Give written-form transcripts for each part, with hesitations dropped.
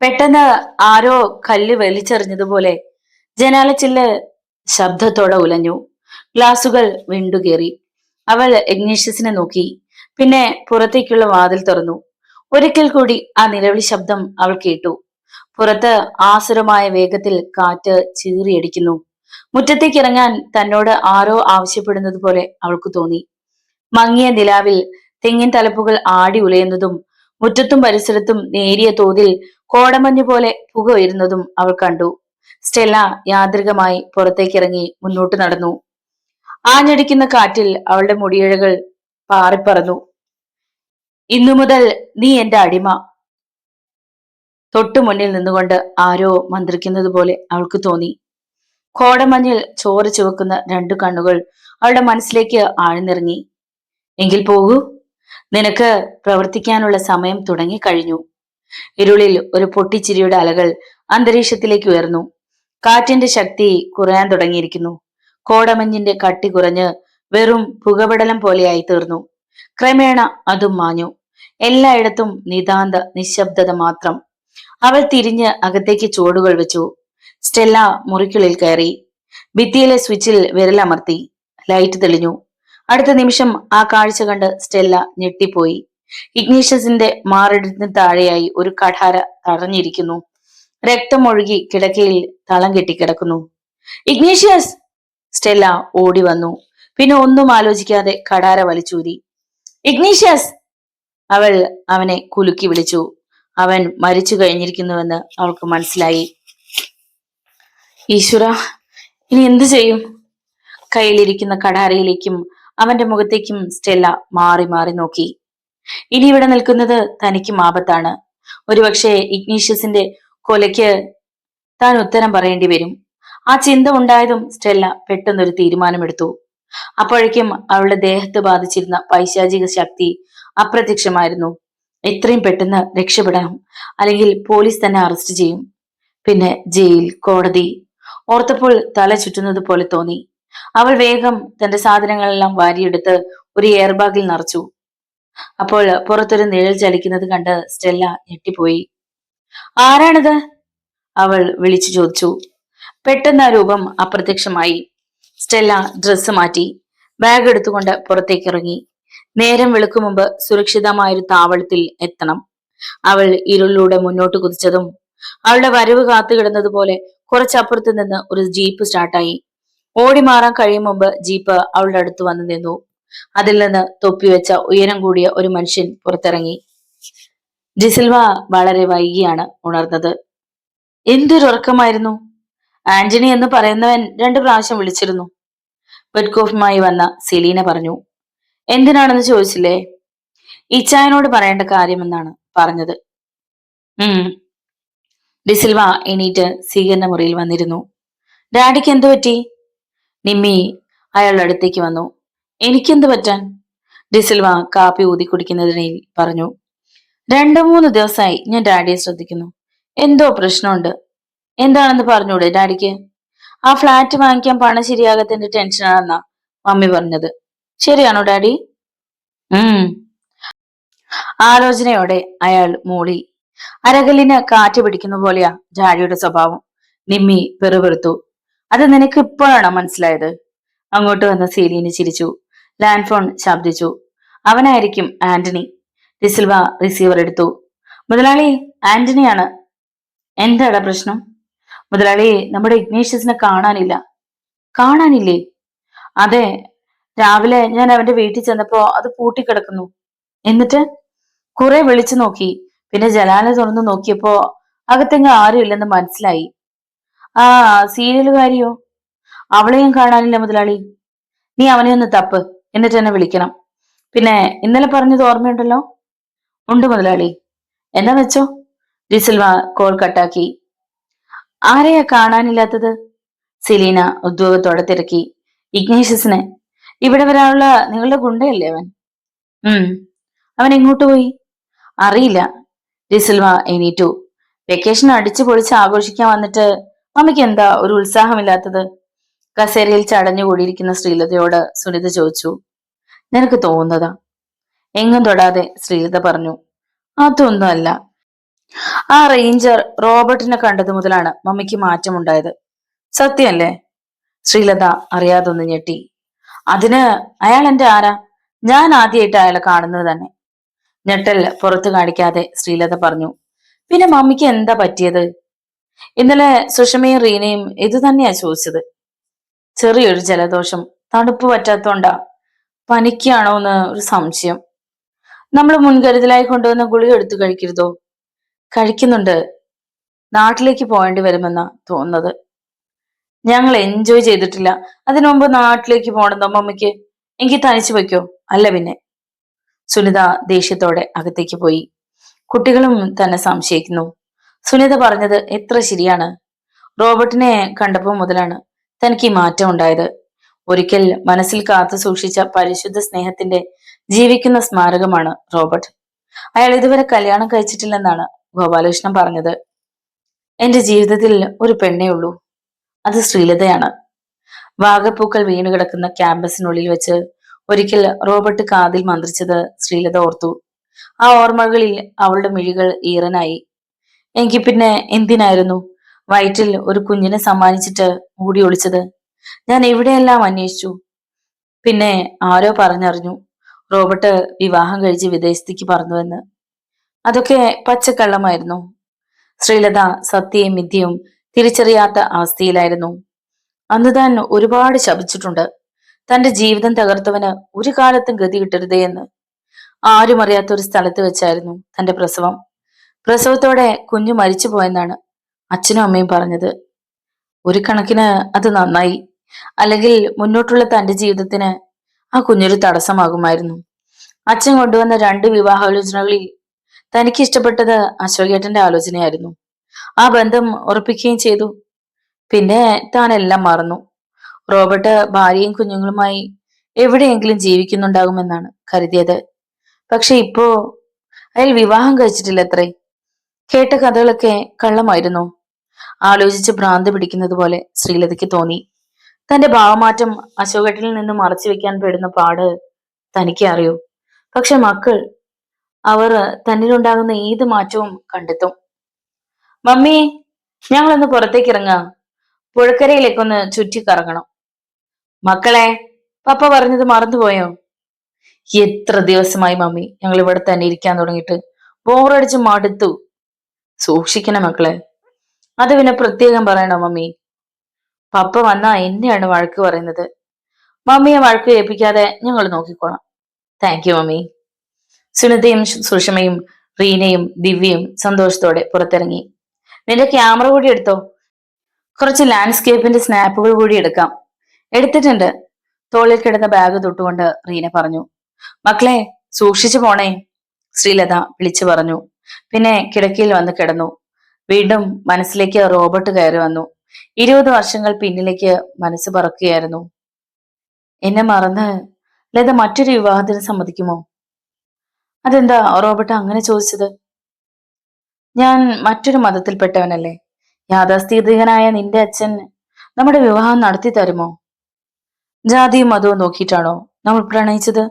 പെട്ടെന്ന് ആരോ കല്ല് വലിച്ചെറിഞ്ഞതുപോലെ ജനാലച്ചില്ല് ശബ്ദത്തോടെ ഉലഞ്ഞു. ഗ്ലാസുകൾ വിണ്ടുകേറി. അവൾ ഇഗ്നേഷ്യസിനെ നോക്കി. പിന്നെ പുറത്തേക്കുള്ള വാതിൽ തുറന്നു. ഒരിക്കൽ കൂടി ആ നിലവിളി ശബ്ദം അവൾ കേട്ടു. പുറത്ത് ആസുരമായ വേഗത്തിൽ കാറ്റ് ചീറിയടിക്കുന്നു. മുറ്റത്തേക്ക് ഇറങ്ങാൻ തന്നോട് ആരോ ആവശ്യപ്പെടുന്നത് പോലെ അവൾക്ക് തോന്നി. മങ്ങിയ നിലാവിൽ തെങ്ങിൻ തലപ്പുകൾ ആടി ഉലയുന്നതും മുറ്റത്തും പരിസരത്തും നേരിയ തോതിൽ കോടമഞ്ഞു പോലെ പുക ഉയരുന്നതും അവൾ കണ്ടു. സ്റ്റെല്ല യാന്ത്രികമായി പുറത്തേക്കിറങ്ങി മുന്നോട്ട് നടന്നു. ആഞ്ഞടിക്കുന്ന കാറ്റിൽ അവളുടെ മുടിയിഴകൾ പാറിപ്പറന്നു. ഇന്നു മുതൽ നീ എന്റെ അടിമ. തൊട്ടു മുന്നിൽ നിന്നുകൊണ്ട് ആരോ മന്ത്രിക്കുന്നത് പോലെ അവൾക്ക് തോന്നി. കോടമഞ്ഞിൽ ചോര ചുവക്കുന്ന രണ്ടു കണ്ണുകൾ അവളുടെ മനസ്സിലേക്ക് ആഴ്ന്നിറങ്ങി. എങ്കിൽ പോകൂ, നിനക്ക് പ്രവർത്തിക്കാനുള്ള സമയം തുടങ്ങിക്കഴിഞ്ഞു. ഇരുളിൽ ഒരു പൊട്ടിച്ചിരിയുടെ അലകൾ അന്തരീക്ഷത്തിലേക്ക് ഉയർന്നു. കാറ്റിന്റെ ശക്തി കുറയാൻ തുടങ്ങിയിരിക്കുന്നു. കോടമഞ്ഞിന്റെ കട്ടി കുറഞ്ഞ് വെറും പുകപടലം പോലെയായി തീർന്നു. ക്രമേണ അതും മാഞ്ഞു. എല്ലായിടത്തും നിതാന്ത നിശബ്ദത മാത്രം. അവൾ തിരിഞ്ഞ് അകത്തേക്ക് ചുവടുകൾ വെച്ചു. സ്റ്റെല്ല മുറിക്കുള്ളിൽ കയറി. ഭിത്തിയിലെ സ്വിച്ചിൽ വിരലമർത്തി. ലൈറ്റ് തെളിഞ്ഞു. അടുത്ത നിമിഷം ആ കാഴ്ച കണ്ട് സ്റ്റെല്ല ഞെട്ടിപ്പോയി. ഇഗ്നീഷ്യസിന്റെ മാറിടത്തിന് താഴെയായി ഒരു കഠാര തടഞ്ഞിരിക്കുന്നു. രക്തം ഒഴുകി കിടക്കയിൽ തളം കെട്ടിക്കിടക്കുന്നു. ഇഗ്നീഷ്യസ്! സ്റ്റെല്ല ഓടി വന്നു. പിന്നെ ഒന്നും ആലോചിക്കാതെ കഠാര വലിച്ചൂരി. ഇഗ്നീഷ്യസ്! അവൾ അവനെ കുലുക്കി വിളിച്ചു. അവൻ മരിച്ചു കഴിഞ്ഞിരിക്കുന്നുവെന്ന് അവൾക്ക് മനസ്സിലായി. ഈശ്വര, ഇനി എന്തു ചെയ്യും? കയ്യിലിരിക്കുന്ന കഠാരയിലേക്കും അവന്റെ മുഖത്തേക്കും സ്റ്റെല്ല മാറി മാറി നോക്കി. ഇനി ഇവിടെ നിൽക്കുന്നത് തനിക്കും ആപത്താണ്. ഒരുപക്ഷെ ഇഗ്നീഷ്യസിന്റെ കൊലയ്ക്ക് താൻ ഉത്തരം പറയേണ്ടി വരും. ആ ചിന്ത ഉണ്ടായതും സ്റ്റെല്ല പെട്ടെന്നൊരു തീരുമാനമെടുത്തു. അപ്പോഴേക്കും അവളുടെ ദേഹത്ത് ബാധിച്ചിരുന്ന പൈശാചിക ശക്തി അപ്രത്യക്ഷമായിരുന്നു. എത്രയും പെട്ടെന്ന് രക്ഷപ്പെടണം, അല്ലെങ്കിൽ പോലീസ് തന്നെ അറസ്റ്റ് ചെയ്യും. പിന്നെ ജയിൽ, കോടതി ഓർത്തപ്പോൾ തല ചുറ്റുന്നത് പോലെ തോന്നി. അവൾ വേഗം തന്റെ സാധനങ്ങളെല്ലാം വാരിയെടുത്ത് ഒരു എയർ ബാഗിൽ നിറച്ചു. അപ്പോൾ പുറത്തൊരു നിഴൽ ചലിക്കുന്നത് കണ്ട് സ്റ്റെല്ല ഞെട്ടിപ്പോയി. ആരാണിത്? അവൾ വിളിച്ചു ചോദിച്ചു. പെട്ടെന്ന് ആ രൂപം അപ്രത്യക്ഷമായി. സ്റ്റെല്ല ഡ്രസ്സ് മാറ്റി ബാഗ് എടുത്തുകൊണ്ട് പുറത്തേക്ക് ഇറങ്ങി. നേരം വെളുക്കും മുമ്പ് സുരക്ഷിതമായൊരു താവളത്തിൽ എത്തണം. അവൾ ഇരുളിലൂടെ മുന്നോട്ട് കുതിച്ചതും അവളുടെ വരവ് കാത്തുകിടന്നത് പോലെ കുറച്ചപ്പുറത്ത് നിന്ന് ഒരു ജീപ്പ് സ്റ്റാർട്ടായി. ഓടി മാറാൻ കഴിയും മുമ്പ് ജീപ്പ് അവളുടെ അടുത്ത് വന്നു നിന്നു. അതിൽ നിന്ന് തൊപ്പിവെച്ച ഉയരം കൂടിയ ഒരു മനുഷ്യൻ പുറത്തിറങ്ങി. ഡിസിൽവ വളരെ വൈകിയാണ് ഉണർന്നത്. എന്തൊരുറക്കമായിരുന്നു! ആന്റണി എന്ന് പറയുന്നവൻ 2 പ്രാവശ്യം വിളിച്ചിരുന്നു. ബെഡ്കോഫുമായി വന്ന സെലീന പറഞ്ഞു. എന്തിനാണെന്ന് ചോദിച്ചില്ലേ? ഇച്ചായനോട് പറയേണ്ട കാര്യമെന്നാണ് പറഞ്ഞത്. ഡിസിൽവ എണീറ്റ് സ്വീകരണ മുറിയിൽ വന്നിരുന്നു. ഡാഡിക്ക് എന്തു പറ്റി? നിമ്മി അയാളുടെ അടുത്തേക്ക് വന്നു. എനിക്കെന്ത് പറ്റാൻ? ഡിസിൽവ കാപ്പി ഊതി കുടിക്കുന്നതിനിടയിൽ പറഞ്ഞു. 2-3 ദിവസമായി ഞാൻ ഡാഡിയെ ശ്രദ്ധിക്കുന്നു. എന്തോ പ്രശ്നമുണ്ട്. എന്താണെന്ന് പറഞ്ഞൂടെ ഡാഡിക്ക്? ആ ഫ്ലാറ്റ് വാങ്ങിക്കാൻ പണം ശരിയാകത്തിന്റെ ടെൻഷനാണെന്നാ മമ്മി പറഞ്ഞത്. ശരിയാണോ ഡാഡി? ആലോചനയോടെ അയാൾ മൂളി. അരകല്ലിന് കാറ്റ് പിടിക്കുന്ന പോലെയാ ഡാഡിയുടെ സ്വഭാവം. നിമ്മി പെറുപെറുത്തു. അത് നിനക്ക് ഇപ്പോഴാണോ മനസ്സിലായത്? അങ്ങോട്ട് വന്ന സെലീന ചിരിച്ചു. ലാൻഡ് ഫോൺ ശബ്ദിച്ചു. അവനായിരിക്കും ആന്റണി. ഡിസിൽവ റിസീവർ എടുത്തു. മുതലാളി, ആന്റണിയാണ്. എന്താടാ പ്രശ്നം? മുതലാളി, നമ്മുടെ ഇഗ്നേഷ്യസിനെ കാണാനില്ല. കാണാനില്ലേ? അതെ, രാവിലെ ഞാൻ അവന്റെ വീട്ടിൽ ചെന്നപ്പോ അത് പൂട്ടിക്കിടക്കുന്നു. എന്നിട്ട് കുറെ വിളിച്ചു നോക്കി. പിന്നെ ജനാല തുറന്നു നോക്കിയപ്പോ അകത്തെങ്ങും ആരും ഇല്ലെന്ന് മനസ്സിലായി. ആ സീരിയലുകാരിയോ? അവളെയും കാണാനില്ല മുതലാളി. നീ അവനെ ഒന്ന് തപ്പ്, എന്നിട്ട് എന്നെ വിളിക്കണം. പിന്നെ ഇന്നലെ പറഞ്ഞത് ഓർമ്മയുണ്ടല്ലോ? ഉണ്ട് മുതലാളി. എന്നാ വെച്ചോ. ഡിസിൽവ കോൾ കട്ടാക്കി. ആരെയാ കാണാനില്ലാത്തത്? സെലീന ഉദ്യോഗത്തോടെ തിരക്കി. ഇഗ്നേഷ്യസിനെ. ഇവിടെ വരാനുള്ള നിങ്ങളുടെ ഗുണ്ടയല്ലേ അവൻ? അവൻ എങ്ങോട്ട് പോയി? അറിയില്ല. ഡിസിൽവ എണീറ്റു. വെക്കേഷൻ അടിച്ചു പൊളിച്ച് ആഘോഷിക്കാൻ വന്നിട്ട് മമ്മിക്ക് എന്താ ഒരു ഉത്സാഹമില്ലാത്തത്? കസേരയിൽ ചടഞ്ഞുകൂടിയിരിക്കുന്ന ശ്രീലതയോട് സുനിത ചോദിച്ചു. നിനക്ക് തോന്നുന്നതാ. എങ്ങും തൊടാതെ ശ്രീലത പറഞ്ഞു. അതൊന്നുമല്ല. ആ റേഞ്ചർ റോബർട്ടിനെ കണ്ടതു മുതലാണ് മമ്മിക്ക് മാറ്റമുണ്ടായത്. സത്യമല്ലേ? ശ്രീലത അറിയാതൊന്ന് ഞെട്ടി. അതിന് അയാൾ എന്റെ ആരാ? ഞാൻ ആദ്യമായിട്ട് അയാളെ കാണുന്നത് തന്നെ. ഞെട്ടൽ പുറത്തു കാണിക്കാതെ ശ്രീലത പറഞ്ഞു. പിന്നെ മമ്മിക്ക് എന്താ പറ്റിയത്? ഇന്നലെ സുഷമയും റീനയും ഇത് തന്നെയാ ചോദിച്ചത്. ചെറിയൊരു ജലദോഷം, തണുപ്പ് പറ്റാത്തോണ്ടാ. പനിക്കാണോന്ന് ഒരു സംശയം. നമ്മൾ മുൻകരുതലായി കൊണ്ടുവന്ന ഗുളിക എടുത്തു കഴിക്കരുതോ? കഴിക്കുന്നുണ്ട്. നാട്ടിലേക്ക് പോകേണ്ടി വരുമെന്നാ തോന്നുന്നത്. ഞങ്ങൾ എൻജോയ് ചെയ്തിട്ടില്ല. അതിനു മുമ്പ് നാട്ടിലേക്ക് പോകണമെന്നോ മമ്മിക്ക്? എനിക്ക് തനിച്ചു വയ്ക്കോ? അല്ല പിന്നെ. സുനിത ദേഷ്യത്തോടെ അകത്തേക്ക് പോയി. കുട്ടികളും തന്നെ സംശയിക്കുന്നു. സുനിത പറഞ്ഞത് എത്ര ശരിയാണ്. റോബർട്ടിനെ കണ്ടപ്പോൾ മുതലാണ് തനിക്ക് ഈ മാറ്റം ഉണ്ടായത്. ഒരിക്കൽ മനസ്സിൽ കാത്തു സൂക്ഷിച്ച പരിശുദ്ധ സ്നേഹത്തിന്റെ ജീവിക്കുന്ന സ്മാരകമാണ് റോബർട്ട്. അയാൾ ഇതുവരെ കല്യാണം കഴിച്ചിട്ടില്ലെന്നാണ് ഗോപാലകൃഷ്ണൻ പറഞ്ഞത്. എന്റെ ജീവിതത്തിൽ ഒരു പെണ്ണേ ഉള്ളൂ, അത് ശ്രീലതയാണ്. വാഗപ്പൂക്കൾ വീണു കിടക്കുന്ന ക്യാമ്പസിനുള്ളിൽ വെച്ച് ഒരിക്കൽ റോബർട്ട് കാതിൽ മന്ത്രിച്ചത് ശ്രീലത ഓർത്തു. ആ ഓർമ്മകളിൽ അവളുടെ മിഴികൾ ഈറനായി. എങ്കിൽ പിന്നെ എന്തിനായിരുന്നു വയറ്റിൽ ഒരു കുഞ്ഞിനെ സമ്മാനിച്ചിട്ട് മൂടി ഒളിച്ചത്? ഞാൻ എവിടെയെല്ലാം അന്വേഷിച്ചു. പിന്നെ ആരോ പറഞ്ഞറിഞ്ഞു റോബർട്ട് വിവാഹം കഴിച്ച് വിദേശത്തേക്ക് പറന്നുവെന്ന്. അതൊക്കെ പച്ചക്കള്ളമായിരുന്നു. ശ്രീലത സത്യയും മിഥ്യയും തിരിച്ചറിയാത്ത അവസ്ഥയിലായിരുന്നു. അന്ന് താൻ ഒരുപാട് ശപിച്ചിട്ടുണ്ട്. തന്റെ ജീവിതം തകർത്തവന് ഒരു കാലത്തും ഗതി കിട്ടരുതേ എന്ന്. ആരും അറിയാത്ത ഒരു സ്ഥലത്ത് വെച്ചായിരുന്നു തന്റെ പ്രസവം. പ്രസവത്തോടെ കുഞ്ഞു മരിച്ചു പോയെന്നാണ് അച്ഛനും അമ്മയും പറഞ്ഞത്. ഒരു കണക്കിന് അത് നന്നായി. അല്ലെങ്കിൽ മുന്നോട്ടുള്ള തന്റെ ജീവിതത്തിന് ആ കുഞ്ഞൊരു തടസ്സമാകുമായിരുന്നു. അച്ഛൻ കൊണ്ടുവന്ന 2 വിവാഹാലോചനകളിൽ തനിക്ക് ഇഷ്ടപ്പെട്ടത് അശോകേട്ടന്റെ ആലോചനയായിരുന്നു. ആ ബന്ധം ഉറപ്പിക്കുകയും ചെയ്തു. പിന്നെ താൻ എല്ലാം മറന്നു. റോബർട്ട് ഭാര്യയും കുഞ്ഞുങ്ങളുമായി എവിടെയെങ്കിലും ജീവിക്കുന്നുണ്ടാകുമെന്നാണ് കരുതിയത്. പക്ഷെ ഇപ്പോ അയാൾ വിവാഹം കഴിച്ചിട്ടില്ലത്രേ. കേട്ട കഥകളൊക്കെ കള്ളമായിരുന്നു. ആലോചിച്ച് ഭ്രാന്ത് പിടിക്കുന്നത് പോലെ ശ്രീലതയ്ക്ക് തോന്നി. തന്റെ ഭാവമാറ്റം അശോകേട്ടനിൽ നിന്ന് മറച്ചു വെക്കാൻ പെടുന്ന പാട് തനിക്ക് അറിയൂ. പക്ഷെ മക്കൾ, അവർ തന്നിലുണ്ടാകുന്ന ഏത് മാറ്റവും കണ്ടെത്തും. മമ്മി, ഞങ്ങളൊന്ന് പുറത്തേക്ക് ഇറങ്ങാം. പുഴക്കരയിലേക്കൊന്ന് ചുറ്റിക്കറങ്ങണം. മക്കളെ, പപ്പ പറഞ്ഞത് മറന്നുപോയോ? എത്ര ദിവസമായി മമ്മി ഞങ്ങൾ ഇവിടെ തന്നെ ഇരിക്കാൻ തുടങ്ങിയിട്ട്. ബോറടിച്ച് മടുത്തു. സൂക്ഷിക്കണം മക്കളെ. അത് പിന്നെ പ്രത്യേകം പറയണോ മമ്മി? പപ്പ വന്നാ എന്നെയാണ് വഴക്ക് പറയുന്നത്. മമ്മിയെ വഴക്ക് കേൾപ്പിക്കാതെ ഞങ്ങൾ നോക്കിക്കോളാം. Thank you mummy. സുനിതയും സുഷമയും റീനയും ദിവ്യയും സന്തോഷത്തോടെ പുറത്തിറങ്ങി. നിന്റെ ക്യാമറ കൂടി എടുത്തോ, കുറച്ച് ലാൻഡ്സ്കേപ്പിന്റെ സ്നാപ്പുകൾ കൂടി എടുക്കാം. എടുത്തിട്ടുണ്ട്. തോളിൽ കിടന്ന ബാഗ് തൊട്ടുകൊണ്ട് റീന പറഞ്ഞു. മക്കളെ, സൂക്ഷിച്ചു പോണേ, ശ്രീലത വിളിച്ചു പറഞ്ഞു. പിന്നെ കിടക്കയിൽ വന്ന് കിടന്നു. വീണ്ടും മനസ്സിലേക്ക് റോബർട്ട് കയറി വന്നു. 20 വർഷങ്ങൾ പിന്നിലേക്ക് മനസ്സ് പറക്കുകയായിരുന്നു. എന്നെ മറന്ന് ലത മറ്റൊരു വിവാഹത്തിന് സമ്മതിക്കുമോ? അതെന്താ റോബർട്ട് അങ്ങനെ ചോദിച്ചത്? ഞാൻ മറ്റൊരു മതത്തിൽപ്പെട്ടവനല്ലേ. യാഥാസ്ഥിതികനായ നിന്റെ അച്ഛൻ നമ്മുടെ വിവാഹം നടത്തി തരുമോ? ജാതിയും മതവും നോക്കിയിട്ടാണോ നമ്മൾ പ്രണയിച്ചത്?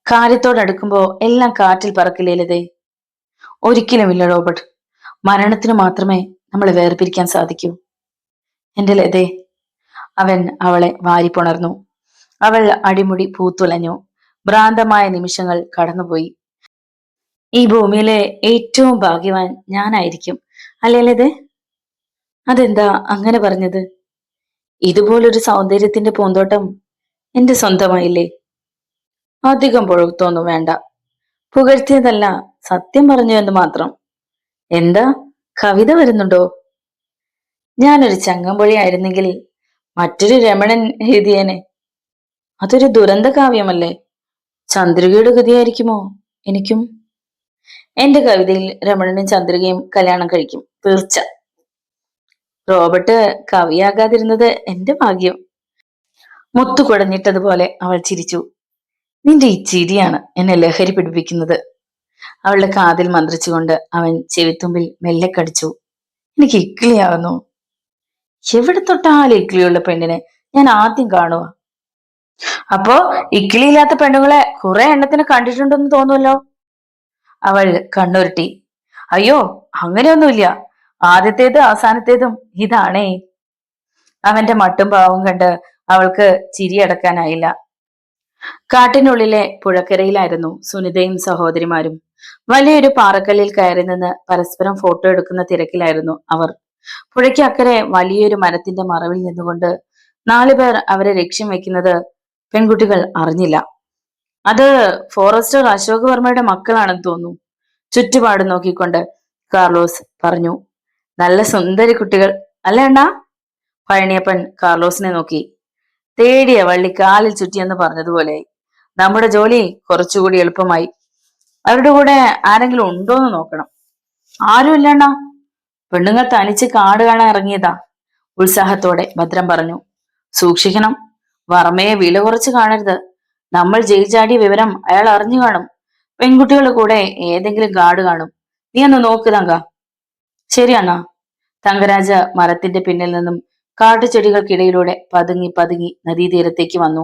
കാര്യത്തോടടുക്കുമ്പോ എല്ലാം കാറ്റിൽ പറക്കില്ലേ ലതേ? ഒരിക്കലുമില്ല റോബർട്ട്. മരണത്തിന് മാത്രമേ നമ്മളെ വേർപിരിക്കാൻ സാധിക്കൂ. എന്റെ ലതേ. അവൻ അവളെ വാരിപ്പുണർന്നു. അവൾ അടിമുടി പൂത്തുലഞ്ഞു. ഭ്രാന്തമായ നിമിഷങ്ങൾ കടന്നുപോയി. ഈ ഭൂമിയിലെ ഏറ്റവും ഭാഗ്യവാൻ ഞാനായിരിക്കും, അല്ലേ ലതേ? അതെന്താ അങ്ങനെ പറഞ്ഞത്? ഇതുപോലൊരു സൗന്ദര്യത്തിന്റെ പൂന്തോട്ടം എന്റെ സ്വന്തമായില്ലേ? അധികം പുഴുത്തൊന്നും വേണ്ട. പുകഴ്ത്തിയതല്ല, സത്യം പറഞ്ഞു എന്ന് മാത്രം. എന്താ, കവിത വരുന്നുണ്ടോ? ഞാനൊരു ചങ്ങമ്പുഴ ആയിരുന്നെങ്കിൽ മറ്റൊരു രമണൻ എഴുതിയേനെ. അതൊരു ദുരന്ത കാവ്യമല്ലേ? ചന്ദ്രികയുടെ ഗതിയായിരിക്കുമോ എനിക്കും? എന്റെ കവിതയിൽ രമണനും ചന്ദ്രികയും കല്യാണം കഴിക്കും, തീർച്ച. റോബർട്ട് കവിയാകാതിരുന്നത് എന്റെ ഭാഗ്യം. മുത്തു കുടഞ്ഞിട്ടതുപോലെ അവൾ ചിരിച്ചു. നിന്റെ ഈ ചിരിയാണ് എന്നെ ലഹരി പിടിപ്പിക്കുന്നത്. അവളുടെ കാതിൽ മന്ത്രിച്ചുകൊണ്ട് അവൻ ചെവിത്തുമ്പിൽ മെല്ലെ കടിച്ചു. എനിക്ക് ഇക്കിളിയാവുന്നു. എവിടെ തൊട്ടാലും ഇക്കിളിയുള്ള പെണ്ണിനെ ഞാൻ ആദ്യം കാണുക. അപ്പോ ഇക്കിളിയില്ലാത്ത പെണ്ണുങ്ങളെ കുറെ എണ്ണത്തിന് കണ്ടിട്ടുണ്ടെന്ന് തോന്നുമല്ലോ. അവൾ കണ്ണുരുട്ടി. അയ്യോ, അങ്ങനെയൊന്നുമില്ല. ആദ്യത്തേത് അവസാനത്തേതും ഇതാണേ. അവന്റെ മട്ടും പാവം കണ്ട് അവൾക്ക് ചിരിയടക്കാനായില്ല. കാട്ടിനുള്ളിലെ പുഴക്കരയിലായിരുന്നു സുനിതയും സഹോദരിമാരും. വലിയൊരു പാറക്കല്ലിൽ കയറി നിന്ന് പരസ്പരം ഫോട്ടോ എടുക്കുന്ന തിരക്കിലായിരുന്നു അവർ. പുഴയ്ക്ക് അക്കരെ വലിയൊരു മരത്തിന്റെ മറവിൽ നിന്നുകൊണ്ട് 4 പേർ അവരെ ലക്ഷ്യം വെക്കുന്നത് പെൺകുട്ടികൾ അറിഞ്ഞില്ല. അത് ഫോറസ്റ്റർ അശോക് വർമ്മയുടെ മക്കളാണെന്ന് തോന്നുന്നു. ചുറ്റുപാട് നോക്കിക്കൊണ്ട് കാർലോസ് പറഞ്ഞു. നല്ല സുന്ദരി കുട്ടികൾ അല്ലേ അണ്ണാ? പഴനിയപ്പൻ കാർലോസിനെ നോക്കി. തേടിയ വള്ളി കാലിൽ ചുറ്റിയെന്ന് പറഞ്ഞതുപോലെ നമ്മുടെ ജോലി കുറച്ചുകൂടി എളുപ്പമായി. അവരുടെ കൂടെ ആരെങ്കിലും ഉണ്ടോന്ന് നോക്കണം. ആരുമില്ലണ്ണ, പെണ്ണുങ്ങൾ തനിച്ച് കാട് കാണാൻ ഇറങ്ങിയതാ, ഉത്സാഹത്തോടെ ഭദ്രം പറഞ്ഞു. സൂക്ഷിക്കണം, വർമ്മയെ വില കുറച്ച് കാണരുത്. നമ്മൾ ജയിൽ ചാടിയ വിവരം അയാൾ അറിഞ്ഞു കാണും. പെൺകുട്ടികളുടെ കൂടെ ഏതെങ്കിലും ഗാർഡ് കാണും. നീ ഒന്ന് നോക്ക് തങ്ക. ശരിയാണ. തങ്കരാജ മരത്തിന്റെ പിന്നിൽ നിന്നും കാട്ടുചെടികൾക്കിടയിലൂടെ പതുങ്ങി പതുങ്ങി നദീതീരത്തേക്ക് വന്നു.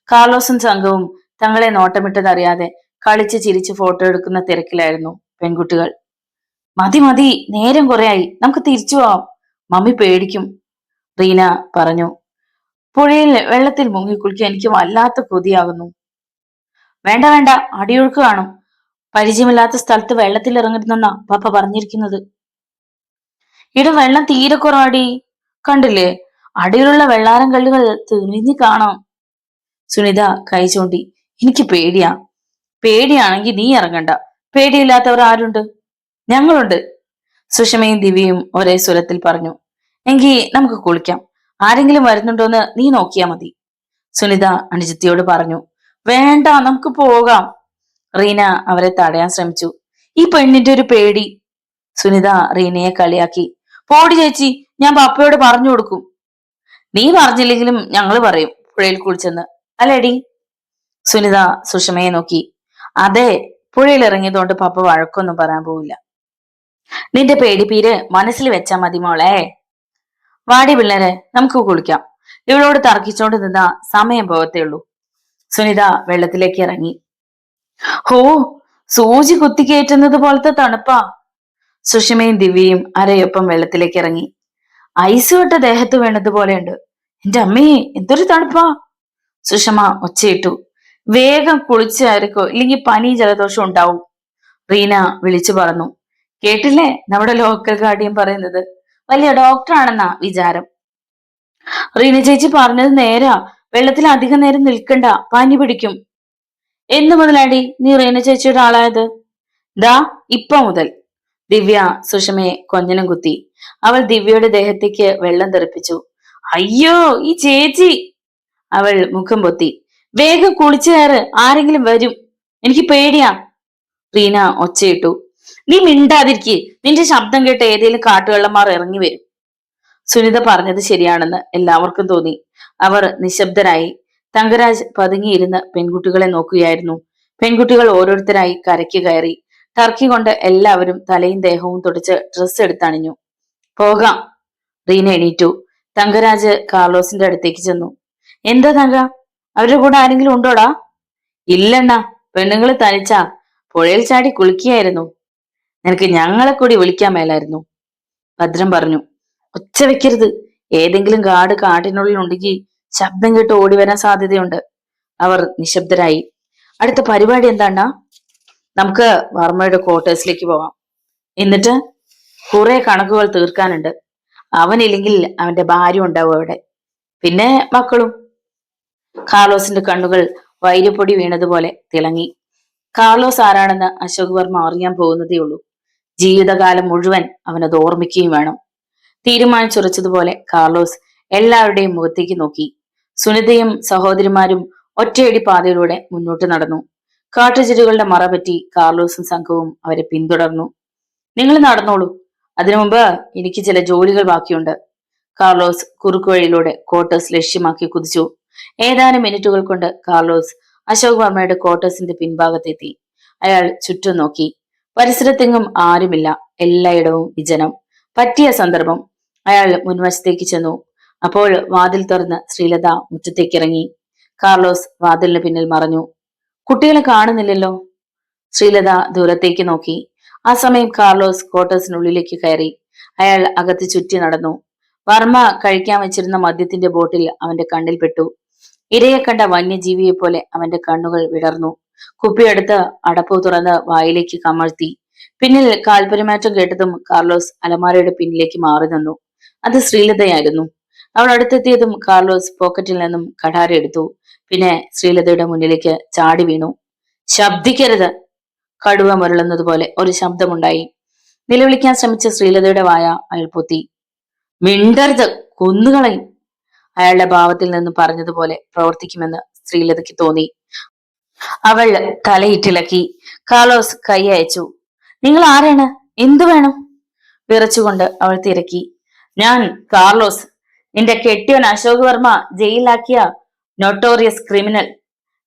കാർലോസും സംഘവും തങ്ങളെ നോട്ടമിട്ടതറിയാതെ കളിച്ച് ചിരിച്ച് ഫോട്ടോ എടുക്കുന്ന തിരക്കിലായിരുന്നു പെൺകുട്ടികൾ. മതി മതി, നേരം കുറയായി, നമുക്ക് തിരിച്ചു പോവാം. മമ്മി പേടിക്കും, റീന പറഞ്ഞു. പുഴയിൽ വെള്ളത്തിൽ മുങ്ങിക്കുളിക്കാൻ എനിക്ക് വല്ലാത്ത കൊതിയാകുന്നു. വേണ്ട വേണ്ട, അടിയൊഴുക്ക് കാണും. പരിചയമില്ലാത്ത സ്ഥലത്ത് വെള്ളത്തിൽ ഇറങ്ങരുതെന്നാ പപ്പ പറഞ്ഞിരിക്കുന്നത്. ഇവിടെ വെള്ളം തീരെ കുറവാടി. കണ്ടില്ലേ, അടിയിലുള്ള വെള്ളാരം കല്ലുകൾ തെളിഞ്ഞു കാണാം. സുനിത കൈ ചൂണ്ടി. എനിക്ക് പേടിയാ. പേടിയാണെങ്കിൽ നീ ഇറങ്ങണ്ട. പേടിയില്ലാത്തവർ ആരുണ്ട്? ഞങ്ങളുണ്ട്, സുഷമയും ദിവ്യയും ഒരേ സ്വരത്തിൽ പറഞ്ഞു. എങ്കിൽ നമുക്ക് കുളിക്കാം. ആരെങ്കിലും വരുന്നുണ്ടോന്ന് നീ നോക്കിയാ മതി, സുനിത അനുജത്തിയോട് പറഞ്ഞു. വേണ്ട, നമുക്ക് പോകാം. റീന അവരെ തടയാൻ ശ്രമിച്ചു. ഈ പെണ്ണിന്റെ ഒരു പേടി. സുനിത റീനയെ കളിയാക്കി. പോടി ചേച്ചി, ഞാൻ പപ്പയോട് പറഞ്ഞു കൊടുക്കും. നീ പറഞ്ഞില്ലെങ്കിലും ഞങ്ങൾ പറയും പുഴയിൽ കുളിച്ചെന്ന്, അല്ലേടി? സുനിത സുഷമയെ നോക്കി. അതെ, പുഴയിൽ ഇറങ്ങിയതുകൊണ്ട് പപ്പ വഴക്കൊന്നും പറയാൻ പോവില്ല. നിന്റെ പേടിപ്പീര് മനസ്സിൽ വെച്ചാ മതി മോളെ. വാടി പിള്ളേരെ, നമുക്ക് കുളിക്കാം. ഇവളോട് തർക്കിച്ചോണ്ട് നിന്നാ സമയം പോകത്തേ ഉള്ളൂ. സുനിത വെള്ളത്തിലേക്ക് ഇറങ്ങി. ഹോ, സൂചി കുത്തിക്കയറ്റുന്നത് പോലത്തെ തണുപ്പാ. സുഷമയും ദിവ്യയും അരയൊപ്പം വെള്ളത്തിലേക്ക് ഇറങ്ങി. ഐസ് വിട്ട ദേഹത്ത് വീണതുപോലെയുണ്ട്. എന്റെ അമ്മേ, എന്തൊരു തണുപ്പാ. സുഷമ ഒച്ചയിട്ടു. വേഗം കുളിച്ചായിരിക്കോ, ഇല്ലെങ്കിൽ പനി ജലദോഷം ഉണ്ടാവും, റീന വിളിച്ചു പറഞ്ഞു. കേട്ടില്ലേ നമ്മുടെ ലോക്കൽ ഗാർഡിയൻ പറയുന്നത്? വലിയ ഡോക്ടറാണെന്നാ വിചാരം. റീന ചേച്ചി പറഞ്ഞത് നേരാ. വെള്ളത്തിൽ അധികം നേരം നിൽക്കണ്ട, പനി പിടിക്കും. എന്നു മുതലാടി നീ റീന ചേച്ചിയുടെ ആളായത്? ദാ ഇപ്പൊ മുതൽ. ദിവ്യ സുഷമയെ കൊഞ്ഞനം കുത്തി. അവൾ ദിവ്യയുടെ ദേഹത്തേക്ക് വെള്ളം തെറിപ്പിച്ചു. അയ്യോ, ഈ ചേച്ചി! അവൾ മുഖം പൊത്തി. വേഗം കുളിച്ചു കയറ്, ആരെങ്കിലും വരും, എനിക്ക് പേടിയാ. റീന ഒച്ചയിട്ടു. നീ മിണ്ടാതിരിക്ക്, നിന്റെ ശബ്ദം കേട്ട് ഏതെങ്കിലും കാട്ടുകള്ളന്മാർ ഇറങ്ങി വരും. സുനിത പറഞ്ഞത് ശരിയാണെന്ന് എല്ലാവർക്കും തോന്നി. അവർ നിശബ്ദരായി. തങ്കരാജ് പതുങ്ങിയിരുന്ന് പെൺകുട്ടികളെ നോക്കുകയായിരുന്നു. പെൺകുട്ടികൾ ഓരോരുത്തരായി കരയ്ക്ക് കയറി. ടർക്കി കൊണ്ട് എല്ലാവരും തലയും ദേഹവും തുടച്ച് ഡ്രസ്സ് എടുത്തണിഞ്ഞു. പോകാം. റീന എണീറ്റു. തങ്കരാജ് കാർലോസിന്റെ അടുത്തേക്ക് ചെന്നു. എന്താ തങ്ക, അവരുടെ കൂടെ ആരെങ്കിലും ഉണ്ടോടാ? ഇല്ലെണ്ണ, പെണ്ണുങ്ങള് തനിച്ചാ. പുഴയിൽ ചാടി കുളിക്കുകയായിരുന്നു. നിനക്ക് ഞങ്ങളെ കൂടി വിളിക്കാൻ മേലായിരുന്നു, ഭദ്രം പറഞ്ഞു. ഒച്ച വെക്കരുത്. ഏതെങ്കിലും ഗാർഡ് കാട്ടിനുള്ളിൽ ഉണ്ടെങ്കിൽ ശബ്ദം കേട്ട് ഓടി വരാൻ സാധ്യതയുണ്ട്. അവർ നിശബ്ദരായി. അടുത്ത പരിപാടി എന്താണ്ടാ? നമുക്ക് വർമ്മയുടെ ക്വാർട്ടേഴ്സിലേക്ക് പോവാം. എന്നിട്ട് കുറെ കണക്കുകൾ തീർക്കാനുണ്ട്. അവനില്ലെങ്കിൽ അവന്റെ ഭാര്യ ഉണ്ടാവും അവിടെ, പിന്നെ മക്കളും. കാർലോസിന്റെ കണ്ണുകൾ വൈരപ്പൊടി വീണതുപോലെ തിളങ്ങി. കാർലോസ് ആരാണെന്ന് അശോക് വർമ്മ അറിയാൻ പോകുന്നതേ ഉള്ളൂ. ജീവിതകാലം മുഴുവൻ അവനത് ഓർമ്മിക്കുകയും വേണം. തീരുമാനിച്ചുറച്ചതുപോലെ കാർലോസ് എല്ലാവരുടെയും മുഖത്തേക്ക് നോക്കി. സുനിതയും സഹോദരിമാരും ഒറ്റയടി പാതയിലൂടെ മുന്നോട്ട് നടന്നു. കാട്ടുചെടികളുടെ മറപറ്റി കാർലോസും സംഘവും അവരെ പിന്തുടർന്നു. നിങ്ങൾ നടന്നോളൂ, അതിനു മുമ്പ് എനിക്ക് ചില ജോലികൾ ബാക്കിയുണ്ട്. കാർലോസ് കുറുക്കുവഴിയിലൂടെ ക്വാർട്ടേഴ്സ് ലക്ഷ്യമാക്കി കുതിച്ചു. ഏതാനും മിനിറ്റുകൾ കൊണ്ട് കാർലോസ് അശോക് വർമ്മയുടെ ക്വാർട്ടേഴ്സിന്റെ പിൻഭാഗത്തെത്തി. അയാൾ ചുറ്റും നോക്കി. പരിസരത്തെങ്ങും ആരുമില്ല. എല്ലായിടവും വിജനം. പറ്റിയ സന്ദർഭം. അയാൾ മുൻവശത്തേക്ക് ചെന്നു. അപ്പോൾ വാതിൽ തുറന്ന് ശ്രീലത മുറ്റത്തേക്കിറങ്ങി. കാർലോസ് വാതിലിന് പിന്നിൽ മറഞ്ഞു. കുട്ടികളെ കാണുന്നില്ലല്ലോ. ശ്രീലത ദൂരത്തേക്ക് നോക്കി. ആ സമയം കാർലോസ് ക്വാർട്ടേഴ്സിനുള്ളിലേക്ക് കയറി. അയാൾ അകത്ത് ചുറ്റി നടന്നു. വർമ്മ കഴിക്കാൻ വെച്ചിരുന്ന മദ്യത്തിന്റെ ബോട്ടിൽ അവന്റെ കണ്ണിൽ പെട്ടു. ഇരയെ കണ്ട വന്യജീവിയെ പോലെ അവന്റെ കണ്ണുകൾ വിടർന്നു. കുപ്പിയെടുത്ത് അടപ്പ് തുറന്ന് വായിലേക്ക് കമഴ്ത്തി. പിന്നിൽ കാൽപെരുമാറ്റം കേട്ടതും കാർലോസ് അലമാരയുടെ പിന്നിലേക്ക് മാറി നിന്നു. അത് ശ്രീലതയായിരുന്നു. അവൾ അടുത്തെത്തിയതും കാർലോസ് പോക്കറ്റിൽ നിന്നും കഠാര എടുത്തു. പിന്നെ ശ്രീലതയുടെ മുന്നിലേക്ക് ചാടി വീണു. ശബ്ദിക്കരുത്! കടുവ മുരളുന്നത് പോലെ ഒരു ശബ്ദമുണ്ടായി. നിലവിളിക്കാൻ ശ്രമിച്ച ശ്രീലതയുടെ വായ അയാൾ പൊത്തി. മിണ്ടരുത്, കൊന്നുകളയും! അയാളുടെ ഭാവത്തിൽ നിന്ന് പറഞ്ഞതുപോലെ പ്രവർത്തിക്കുമെന്ന് ശ്രീലതയ്ക്ക് തോന്നി. അവൾ തലയിട്ടിളക്കി. കാർലോസ് കൈ അയച്ചു. നിങ്ങൾ ആരാണ്? എന്തു വേണം? വിറച്ചുകൊണ്ട് അവൾ തിരക്കി. ഞാൻ കാർലോസ്, നിന്റെ കെട്ടിയവൻ അശോക് വർമ്മ ജയിലിലാക്കിയ നൊട്ടോറിയസ് ക്രിമിനൽ.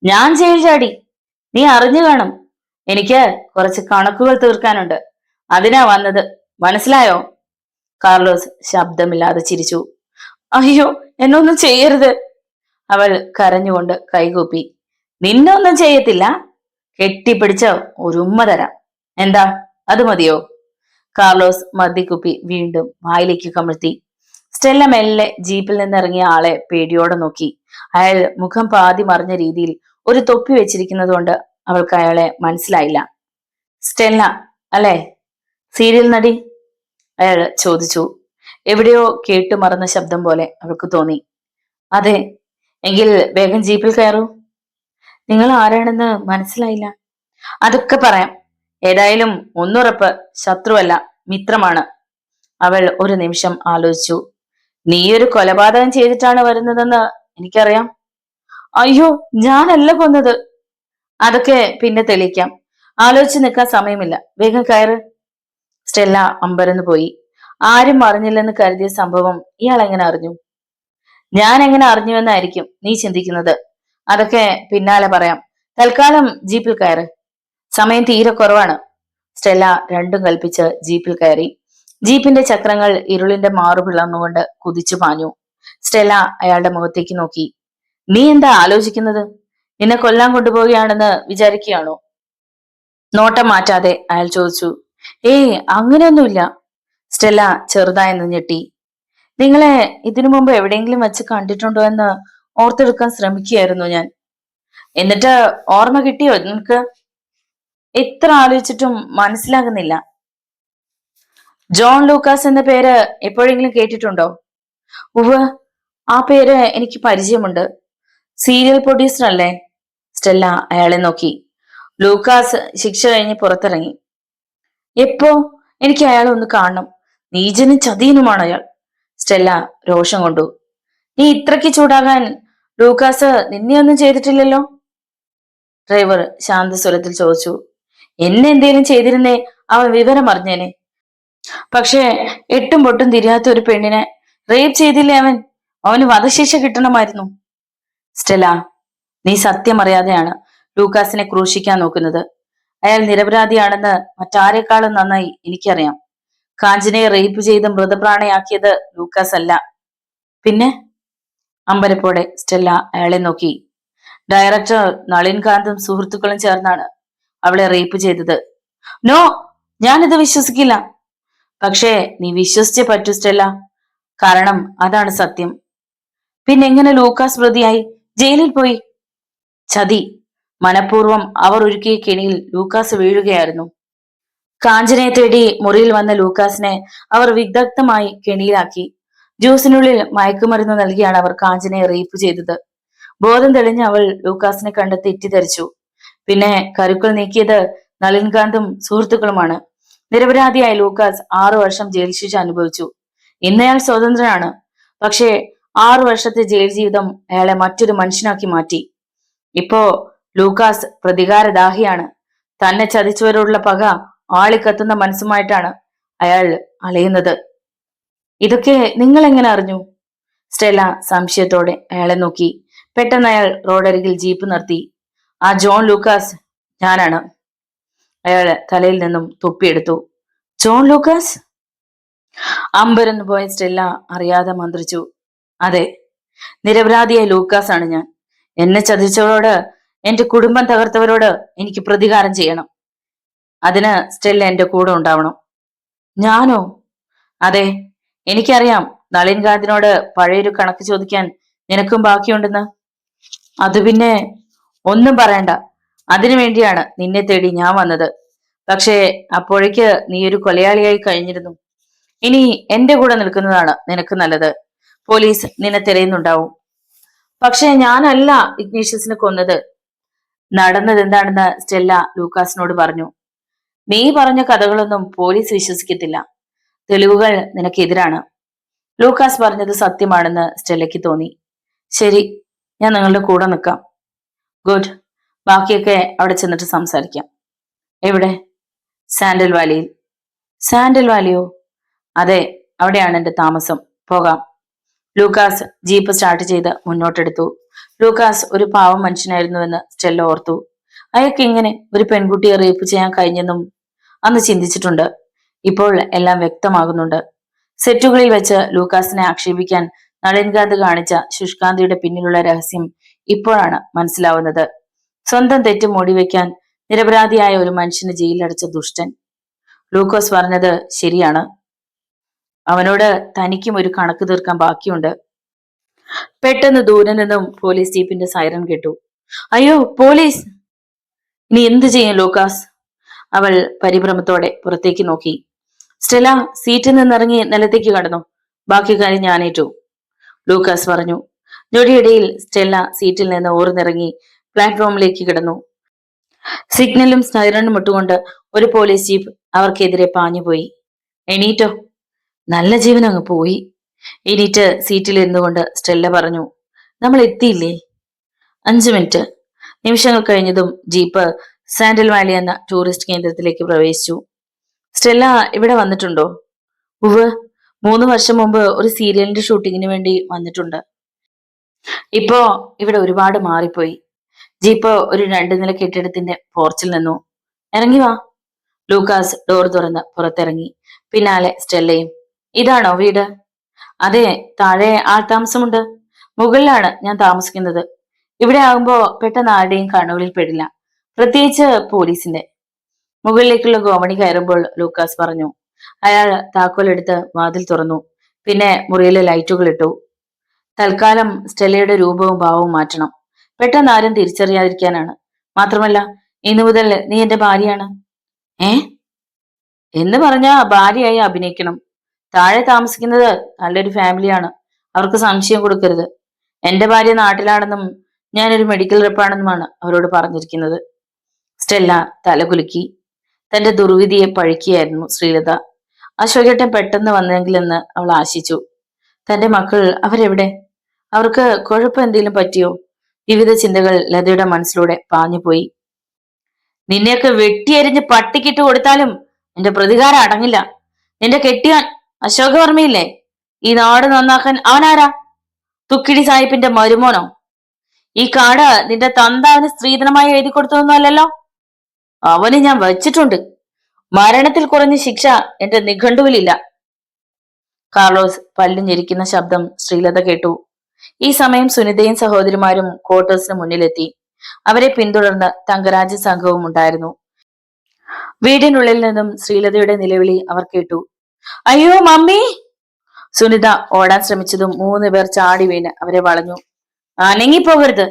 ഞാൻ ജയിൽ ചാടി. നീ അറിഞ്ഞു കാണും. എനിക്ക് കുറച്ച് കണക്കുകൾ തീർക്കാനുണ്ട്. അതിനാ വന്നത്. മനസ്സിലായോ? കാർലോസ് ശബ്ദമില്ലാതെ ചിരിച്ചു. അയ്യോ, എന്നൊന്നും ചെയ്യരുത്! അവൾ കരഞ്ഞുകൊണ്ട് കൈകൂപ്പി. നിന്നൊന്നും ചെയ്യത്തില്ല. കെട്ടിപ്പിടിച്ച് ഒരു ഉമ്മ തരാം. എന്താ, അത് മതിയോ? കാർലോസ് മദ്യക്കുപ്പി വീണ്ടും വായിലേക്ക് കമഴ്ത്തി. സ്റ്റെല്ല മെല്ലെ ജീപ്പിൽ നിന്നിറങ്ങിയ ആളെ പേടിയോടെ നോക്കി. അയാൾ മുഖം പാതി മറിഞ്ഞ രീതിയിൽ ഒരു തൊപ്പി വെച്ചിരിക്കുന്നത് കൊണ്ട് അവൾക്ക് അയാളെ മനസ്സിലായില്ല. സ്റ്റെല്ല അല്ലേ? സീരിയൽ നടി? അയാൾ ചോദിച്ചു. എവിടെയോ കേട്ടു മറന്ന ശബ്ദം പോലെ അവൾക്ക് തോന്നി. അതെ. എങ്കിൽ വേഗം ജീപ്പിൽ കയറൂ. നിങ്ങൾ ആരാണെന്ന് മനസ്സിലായില്ല. അതൊക്കെ പറയാം. ഏതായാലും ഒന്നുറപ്പ്, ശത്രുവല്ല, മിത്രമാണ്. അവൾ ഒരു നിമിഷം ആലോചിച്ചു. നീയൊരു കൊലപാതകം ചെയ്തിട്ടാണ് വരുന്നതെന്ന് എനിക്കറിയാം. അയ്യോ, ഞാനല്ല കൊന്നത്. അതൊക്കെ പിന്നെ തെളിയിക്കാം. ആലോചിച്ച് നിൽക്കാൻ സമയമില്ല. വേഗം കയറ്. സ്റ്റെല്ല അമ്പരന്ന് പോയി. ആരും അറിഞ്ഞില്ലെന്ന് കരുതിയ സംഭവം ഇയാൾ എങ്ങനെ അറിഞ്ഞു? ഞാൻ എങ്ങനെ അറിഞ്ഞുവെന്നായിരിക്കും നീ ചിന്തിക്കുന്നത്. അതൊക്കെ പിന്നാലെ പറയാം. തൽക്കാലം ജീപ്പിൽ കയറ്. സമയം തീരെ കുറവാണ്. സ്റ്റെല്ല രണ്ടും കൽപ്പിച്ച് ജീപ്പിൽ കയറി. ജീപ്പിന്റെ ചക്രങ്ങൾ ഇരുളിന്റെ മാറു പിളർന്നുകൊണ്ട് കുതിച്ചു പാഞ്ഞു. സ്റ്റെല്ല അയാളുടെ മുഖത്തേക്ക് നോക്കി. നീ എന്താ ആലോചിക്കുന്നത്? നിന്നെ കൊല്ലാൻ കൊണ്ടുപോവുകയാണെന്ന് വിചാരിക്കുകയാണോ? നോട്ടം മാറ്റാതെ അയാൾ ചോദിച്ചു. ഏയ്, അങ്ങനെയൊന്നുമില്ല. സ്റ്റെല്ല ചെറുതായെന്ന് ഞെട്ടി. നിങ്ങളെ ഇതിനു മുമ്പ് എവിടെയെങ്കിലും വെച്ച് കണ്ടിട്ടുണ്ടോ എന്ന് ഓർത്തെടുക്കാൻ ശ്രമിക്കുകയായിരുന്നു ഞാൻ. എന്നിട്ട് ഓർമ്മ കിട്ടിയോ നിനക്ക്? എത്ര ആലോചിച്ചിട്ടും മനസ്സിലാകുന്നില്ല. ജോൺ ലൂക്കാസ് എന്ന പേര് എപ്പോഴെങ്കിലും കേട്ടിട്ടുണ്ടോ? ഉവ്വ്, ആ പേര് എനിക്ക് പരിചയമുണ്ട്. സീരിയൽ പ്രൊഡ്യൂസർ അല്ലേ? സ്റ്റെല്ല അയാളെ നോക്കി. ലൂക്കാസ് ശിക്ഷ കഴിഞ്ഞ് പുറത്തിറങ്ങി. എപ്പോ? എനിക്ക് അയാളെ ഒന്ന് കാണണം. നീചനും ചതിയനുമാണ് അയാൾ. സ്റ്റെല്ല രോഷം കൊണ്ടു. നീ ഇത്രയ്ക്ക് ചൂടാകാൻ ലൂക്കാസ് നിന്നെ ഒന്നും ചെയ്തിട്ടില്ലല്ലോ? ഡ്രൈവർ ശാന്തസ്വരത്തിൽ ചോദിച്ചു. എന്നെ എന്തേലും ചെയ്തിരുന്നേ അവൻ വിവരം അറിഞ്ഞേനെ. പക്ഷേ എട്ടും പൊട്ടും തിരിയാത്ത ഒരു പെണ്ണിനെ റേപ്പ് ചെയ്തില്ലേ അവൻ? അവന് വധശിക്ഷ കിട്ടണമായിരുന്നു. സ്റ്റെല്ല, നീ സത്യം അറിയാതെയാണ് ലൂക്കാസിനെ ക്രൂശിക്കാൻ നോക്കുന്നത്. അയാൾ നിരപരാധിയാണെന്ന് മറ്റാരെക്കാളും നന്നായി എനിക്കറിയാം. കാഞ്ചനയെ റേപ്പ് ചെയ്ത് മൃതപ്രാണയാക്കിയത് ലൂക്കാസ് അല്ല. പിന്നെ? അമ്പരപ്പോടെ സ്റ്റെല്ല അയാളെ നോക്കി. ഡയറക്ടർ നളിൻകാന്തും സുഹൃത്തുക്കളും ചേർന്നാണ് അവളെ റേപ്പ് ചെയ്തത്. നോ, ഞാനിത് വിശ്വസിക്കില്ല. പക്ഷേ നീ വിശ്വസിച്ചേ പറ്റൂ സ്റ്റെല്ല. കാരണം അതാണ് സത്യം. പിന്നെങ്ങനെ ലൂക്കാസ് പ്രതിയായി ജയിലിൽ പോയി? ചതി. മനഃപൂർവ്വം അവർ ഒരുക്കിയ കെണിയിൽ ലൂക്കാസ് വീഴുകയായിരുന്നു. കാഞ്ചനയെ തേടി മുറിയിൽ വന്ന ലൂക്കാസിനെ അവർ വിദഗ്ധമായി കെണിയിലാക്കി. ജ്യൂസിനുള്ളിൽ മയക്കുമരുന്ന് നൽകിയാണ് അവർ കാഞ്ചനയെ റേപ്പ് ചെയ്തത്. ബോധം തെളിഞ്ഞ അവൾ ലൂക്കാസിനെ കണ്ട് തെറ്റിദ്ധരിച്ചു. പിന്നെ കരുക്കൾ നീക്കിയത് നളിൻകാന്തും സുഹൃത്തുക്കളുമാണ്. നിരപരാധിയായ ലൂക്കാസ് 6 വർഷം ജയിൽ ശിക്ഷ അനുഭവിച്ചു. ഇന്നയാൾ സ്വതന്ത്രനാണ്. പക്ഷേ 6 വർഷത്തെ ജയിൽ ജീവിതം അയാളെ മറ്റൊരു മനുഷ്യനാക്കി മാറ്റി. ഇപ്പോ ലൂക്കാസ് പ്രതികാരദാഹിയാണ്. തന്നെ ചതിച്ചവരോടുള്ള പക ആളിക്കത്തുന്ന മനസ്സുമായിട്ടാണ് അയാൾ അലയുന്നത്. ഇതൊക്കെ നിങ്ങൾ എങ്ങനെ അറിഞ്ഞു? സ്റ്റെല്ല സംശയത്തോടെ അയാളെ നോക്കി. പെട്ടെന്ന് അയാൾ റോഡരികിൽ ജീപ്പ് നിർത്തി. ആ ജോൺ ലൂക്കാസ് ഞാനാണ്. അയാൾ തലയിൽ നിന്നും തൊപ്പിയെടുത്തു. John Lucas? അമ്പരന്ന് പോയ സ്റ്റെല്ല അറിയാതെ മന്ത്രിച്ചു. അതെ, നിരപരാധിയായ ലൂക്കാസ് ആണ് ഞാൻ. എന്നെ ചതിച്ചവരോട്, എന്റെ കുടുംബം തകർത്തവരോട് എനിക്ക് പ്രതികാരം ചെയ്യണം. അതിന് സ്റ്റെല്ല എന്റെ കൂടെ ഉണ്ടാവണം. ഞാനോ? അതെ, എനിക്കറിയാം നളിൻ ഗാന്ധിനോട് പഴയൊരു കണക്ക് ചോദിക്കാൻ നിനക്കും ബാക്കിയുണ്ടെന്ന്. അത് പിന്നെ ഒന്നും പറയണ്ട, അതിനു വേണ്ടിയാണ് നിന്നെ തേടി ഞാൻ വന്നത്. പക്ഷേ അപ്പോഴേക്ക് നീ ഒരു കൊലയാളിയായി കഴിഞ്ഞിരുന്നു. ഇനി എന്റെ കൂടെ നിൽക്കുന്നതാണ് നിനക്ക് നല്ലത്. പോലീസ് നിന്നെ തിരയുന്നുണ്ടാവും. പക്ഷെ ഞാനല്ല ഇഗ്നേഷ്യസിനെ കൊന്നത്. നടന്നത് എന്താണെന്ന് സ്റ്റെല്ല ലൂക്കാസിനോട് പറഞ്ഞു. നീ പറഞ്ഞ കഥകളൊന്നും പോലീസ് വിശ്വസിക്കത്തില്ല. തെളിവുകൾ നിനക്കെതിരാണ്. ലൂക്കാസ് പറഞ്ഞത് സത്യമാണെന്ന് സ്റ്റെല്ലയ്ക്ക് തോന്നി. ശരി, ഞാൻ നിങ്ങളുടെ കൂടെ നിൽക്കാം. ഗുഡ്, ബാക്കിയൊക്കെ അവിടെ ചെന്നിട്ട് സംസാരിക്കാം. എവിടെ? സാൻഡൽ വാലിയിൽ. സാൻഡൽ വാലിയോ? അതെ, അവിടെയാണ് എന്റെ താമസം. പോകാം. ലൂക്കാസ് ജീപ്പ് സ്റ്റാർട്ട് ചെയ്ത് മുന്നോട്ടെടുത്തു. ലൂക്കാസ് ഒരു പാവം മനുഷ്യനായിരുന്നുവെന്ന് സ്റ്റെല്ല ഓർത്തു. അയാൾക്ക് ഇങ്ങനെ ഒരു പെൺകുട്ടിയെ റേപ്പ് ചെയ്യാൻ കഴിഞ്ഞെന്നും അന്ന് ചിന്തിച്ചിട്ടുണ്ട്. ഇപ്പോൾ എല്ലാം വ്യക്തമാകുന്നുണ്ട്. സെറ്റുകളിൽ വെച്ച് ലൂക്കാസിനെ ആക്ഷേപിക്കാൻ നളിൻകാന്ത് കാണിച്ച ശുഷ്കാന്തിയുടെ പിന്നിലുള്ള രഹസ്യം ഇപ്പോഴാണ് മനസ്സിലാവുന്നത്. സ്വന്തം തെറ്റ് മൂടിവെക്കാൻ നിരപരാധിയായ ഒരു മനുഷ്യന് ജയിലിലടച്ച ദുഷ്ടൻ. ലൂക്കോസ് പറഞ്ഞത് ശരിയാണ്. അവനോട് തനിക്കും ഒരു കണക്ക് തീർക്കാൻ ബാക്കിയുണ്ട്. പെട്ടെന്ന് ദൂരെ നിന്നും പോലീസ് ജീപ്പിന്റെ സൈറൻ കേട്ടു. അയ്യോ, പോലീസ്! ഇനി എന്ത് ചെയ്യും ലൂക്കാസ്? അവൾ പരിഭ്രമത്തോടെ പുറത്തേക്ക് നോക്കി. സ്റ്റെല്ല സീറ്റിൽ നിന്നിറങ്ങി നിലത്തേക്ക് കടന്നു. ബാക്കി കാര്യം ഞാനേറ്റു, ലൂക്കാസ് പറഞ്ഞു. ഞൊടിയിടയിൽ സ്റ്റെല്ല സീറ്റിൽ നിന്ന് ഓർന്നിറങ്ങി പ്ലാറ്റ്ഫോമിലേക്ക് കിടന്നു. സിഗ്നലും സൈറണും ഇട്ടുകൊണ്ട് ഒരു പോലീസ് ജീപ്പ് അവർക്കെതിരെ പാഞ്ഞുപോയി. എണീറ്റോ? നല്ല ജീവൻ അങ്ങ് പോയി. എണീറ്റ് സീറ്റിലിരുന്നു കൊണ്ട് സ്റ്റെല്ല പറഞ്ഞു. നമ്മൾ എത്തിയില്ലേ? 5 മിനിറ്റ്. നിമിഷങ്ങൾ കഴിഞ്ഞതും ജീപ്പ് സാൻഡൽ വാലി എന്ന ടൂറിസ്റ്റ് കേന്ദ്രത്തിലേക്ക് പ്രവേശിച്ചു. സ്റ്റെല്ല ഇവിടെ വന്നിട്ടുണ്ടോ? ഉവ്, 3 വർഷം മുമ്പ് ഒരു സീരിയലിന്റെ ഷൂട്ടിങ്ങിന് വേണ്ടി വന്നിട്ടുണ്ട്. ഇപ്പോ ഇവിടെ ഒരുപാട് മാറിപ്പോയി. ജീപ്പ് ഒരു 2 നില കെട്ടിടത്തിന്റെ പോർച്ചിൽ നിന്നു. ഇറങ്ങി വാ. ലൂക്കാസ് ഡോർ തുറന്ന് പുറത്തിറങ്ങി. പിന്നാലെ സ്റ്റെല്ലയും. ഇതാണോ വീട്? അതെ, താഴെ ആൾതാമസമുണ്ട്. മുകളിലാണ് ഞാൻ താമസിക്കുന്നത്. ഇവിടെ ആകുമ്പോ പെട്ടെന്ന് ആരുടെയും കണ്ണുകളിൽ പെടില്ല, പ്രത്യേകിച്ച് പോലീസിന്റെ. മുകളിലേക്കുള്ള ഗോവണി കയറുമ്പോൾ ലൂക്കാസ് പറഞ്ഞു. അയാൾ താക്കോലെടുത്ത് വാതിൽ തുറന്നു. പിന്നെ മുറിയിലെ ലൈറ്റുകൾ ഇട്ടു. തൽക്കാലം സ്റ്റെല്ലയുടെ രൂപവും ഭാവവും മാറ്റണം. പെട്ടെന്ന് ആരും തിരിച്ചറിയാതിരിക്കാനാണ്. മാത്രമല്ല, ഇന്നു മുതൽ നീ എന്റെ ഭാര്യയാണ്. ഏ എന്ന് പറഞ്ഞാ ഭാര്യയായി അഭിനയിക്കണം. താഴെ താമസിക്കുന്നത് നല്ലൊരു ഫാമിലിയാണ്. അവർക്ക് സംശയം കൊടുക്കരുത്. എന്റെ ഭാര്യ നാട്ടിലാണെന്നും ഞാനൊരു മെഡിക്കൽ റെപ്പാണെന്നുമാണ് അവരോട് പറഞ്ഞിരിക്കുന്നത്. സ്റ്റെല്ല തലകുലുക്കി. തന്റെ ദുർവിധിയെ പഴിക്കുകയായിരുന്നു ശ്രീലത. അശോകേട്ടൻ പെട്ടെന്ന് വന്നെങ്കിലെന്ന് അവൾ ആശിച്ചു. തന്റെ മക്കൾ അവരെവിടെ? അവർക്ക് കുഴപ്പം എന്തെങ്കിലും പറ്റിയോ? വിവിധ ചിന്തകൾ ലതയുടെ മനസ്സിലൂടെ പാഞ്ഞുപോയി. നിന്നെയൊക്കെ വെട്ടിയരിഞ്ഞ് പട്ടിക്കിട്ട് കൊടുത്താലും എന്റെ പ്രതികാരം അടങ്ങില്ല. നിന്റെ കെട്ടിയാൻ അശോകവർമ്മയില്ലേ, ഈ നാട് നന്നാക്കാൻ അവനാരാ? തുക്കിടി സാഹിബിന്റെ മരുമോനോ? ഈ കാട് നിന്റെ തന്താവിന് സ്ത്രീധനമായി എഴുതി കൊടുത്തതൊന്നുമല്ലല്ലോ. അവന് ഞാൻ വച്ചിട്ടുണ്ട്. മരണത്തിൽ കുറഞ്ഞ ശിക്ഷ എന്റെ നിഘണ്ടുവിലില്ല. കാർലോസ് പല്ലുഞ്ഞിരിക്കുന്ന ശബ്ദം ശ്രീലത കേട്ടു. ഈ സമയം സുനിതയും സഹോദരിമാരും ക്വാർട്ടേഴ്സിന് മുന്നിലെത്തി. അവരെ പിന്തുടർന്ന് തങ്കരാജ് സംഘവും ഉണ്ടായിരുന്നു. വീടിനുള്ളിൽ നിന്നും ശ്രീലതയുടെ നിലവിളി അവർ കേട്ടു. അയ്യോ മമ്മി! സുനിത ഓടാൻ ശ്രമിച്ചതും 3 പേർ ചാടി വീണ് അവരെ വളഞ്ഞു. അനങ്ങിപ്പോകരുത്,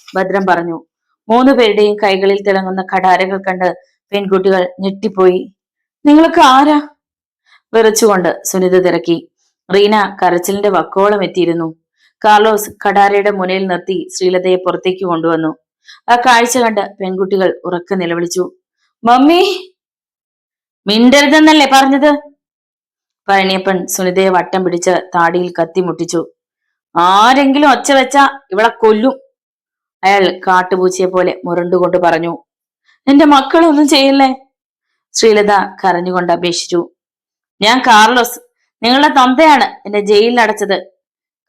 ഭദ്രം പറഞ്ഞു. 3 പേരുടെയും കൈകളിൽ തിളങ്ങുന്ന കഠാരകൾ കണ്ട് പെൺകുട്ടികൾ ഞെട്ടിപ്പോയി. നിങ്ങൾക്ക് ആരാ? വിറച്ചുകൊണ്ട് സുനിത തിരക്കി. റീന കരച്ചിലിന്റെ വക്കോളം എത്തിയിരുന്നു. കാർലോസ് കഠാരയുടെ മുനയിൽ നിർത്തി ശ്രീലതയെ പുറത്തേക്ക് കൊണ്ടുവന്നു. ആ കാഴ്ച കണ്ട് പെൺകുട്ടികൾ ഉറക്കെ നിലവിളിച്ചു. മമ്മി! മിണ്ടരുതെന്നല്ലേ പറഞ്ഞത്? പഴനിയപ്പൻ സുനിതയെ വട്ടം പിടിച്ച് താടിയിൽ കത്തി മുട്ടിച്ചു. ആരെങ്കിലും ഒച്ച വെച്ചാ ഇവളെ കൊല്ലും, അയാൾ കാട്ടുപൂച്ചയെ പോലെ മുരണ്ടുകൊണ്ട് പറഞ്ഞു. എന്റെ മക്കളൊന്നും ചെയ്യല്ലേ, ശ്രീലത കരഞ്ഞുകൊണ്ട് അപേക്ഷിച്ചു. ഞാൻ കാർലോസ്, നിങ്ങളുടെ തന്തയാണ് എന്നെ ജയിലിൽ അടച്ചത്.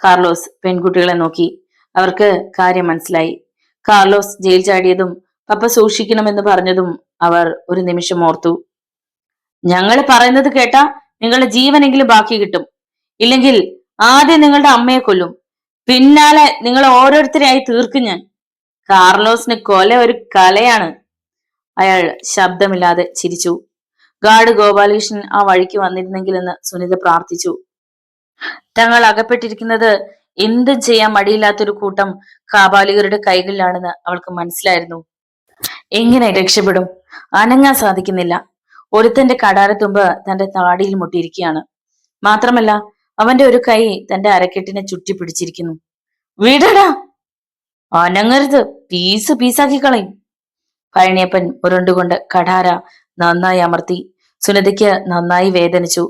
കാർലോസ് പെൺകുട്ടികളെ നോക്കി. അവർക്ക് കാര്യം മനസ്സിലായി. കാർലോസ് ജയിൽ ചാടിയതും പപ്പ സൂക്ഷിക്കണമെന്ന് പറഞ്ഞതും അവർ ഒരു നിമിഷം ഓർത്തു. ഞങ്ങൾ പറയുന്നത് കേട്ടാ നിങ്ങളുടെ ജീവനെങ്കിലും ബാക്കി കിട്ടും. ഇല്ലെങ്കിൽ ആദ്യം നിങ്ങളുടെ അമ്മയെ കൊല്ലും, പിന്നാലെ നിങ്ങൾ ഓരോരുത്തരെയായി തീർക്കും ഞാൻ. കാർലോസിന് കൊല ഒരു കലയാണ്. അയാൾ ശബ്ദമില്ലാതെ ചിരിച്ചു. ഗാർഡ് ഗോപാലകൃഷ്ണൻ ആ വഴിക്ക് വന്നിരുന്നെങ്കിലെന്ന് സുനിത പ്രാർത്ഥിച്ചു. തങ്ങൾ അകപ്പെട്ടിരിക്കുന്നത് എന്തും ചെയ്യാൻ മടിയില്ലാത്തൊരു കൂട്ടം കാപാലികരുടെ കൈകളിലാണെന്ന് അവൾക്ക് മനസ്സിലായിരുന്നു. എങ്ങനെ രക്ഷപ്പെടും? അനങ്ങാൻ സാധിക്കുന്നില്ല. ഒരുത്തന്റെ കടാരത്തുമ്പ് തന്റെ താടിയിൽ മുട്ടിയിരിക്കുകയാണ്. മാത്രമല്ല അവന്റെ ഒരു കൈ തന്റെ അരക്കെട്ടിനെ ചുറ്റി പിടിച്ചിരിക്കുന്നു. വിടടാ, അനങ്ങരുത്, പീസ് പീസാക്കി കളയും. പഴനിയപ്പൻ ഉരുണ്ടുകൊണ്ട് കടാര നന്നായി അമർത്തി. സുനിതയ്ക്ക് നന്നായി വേദനിച്ചു.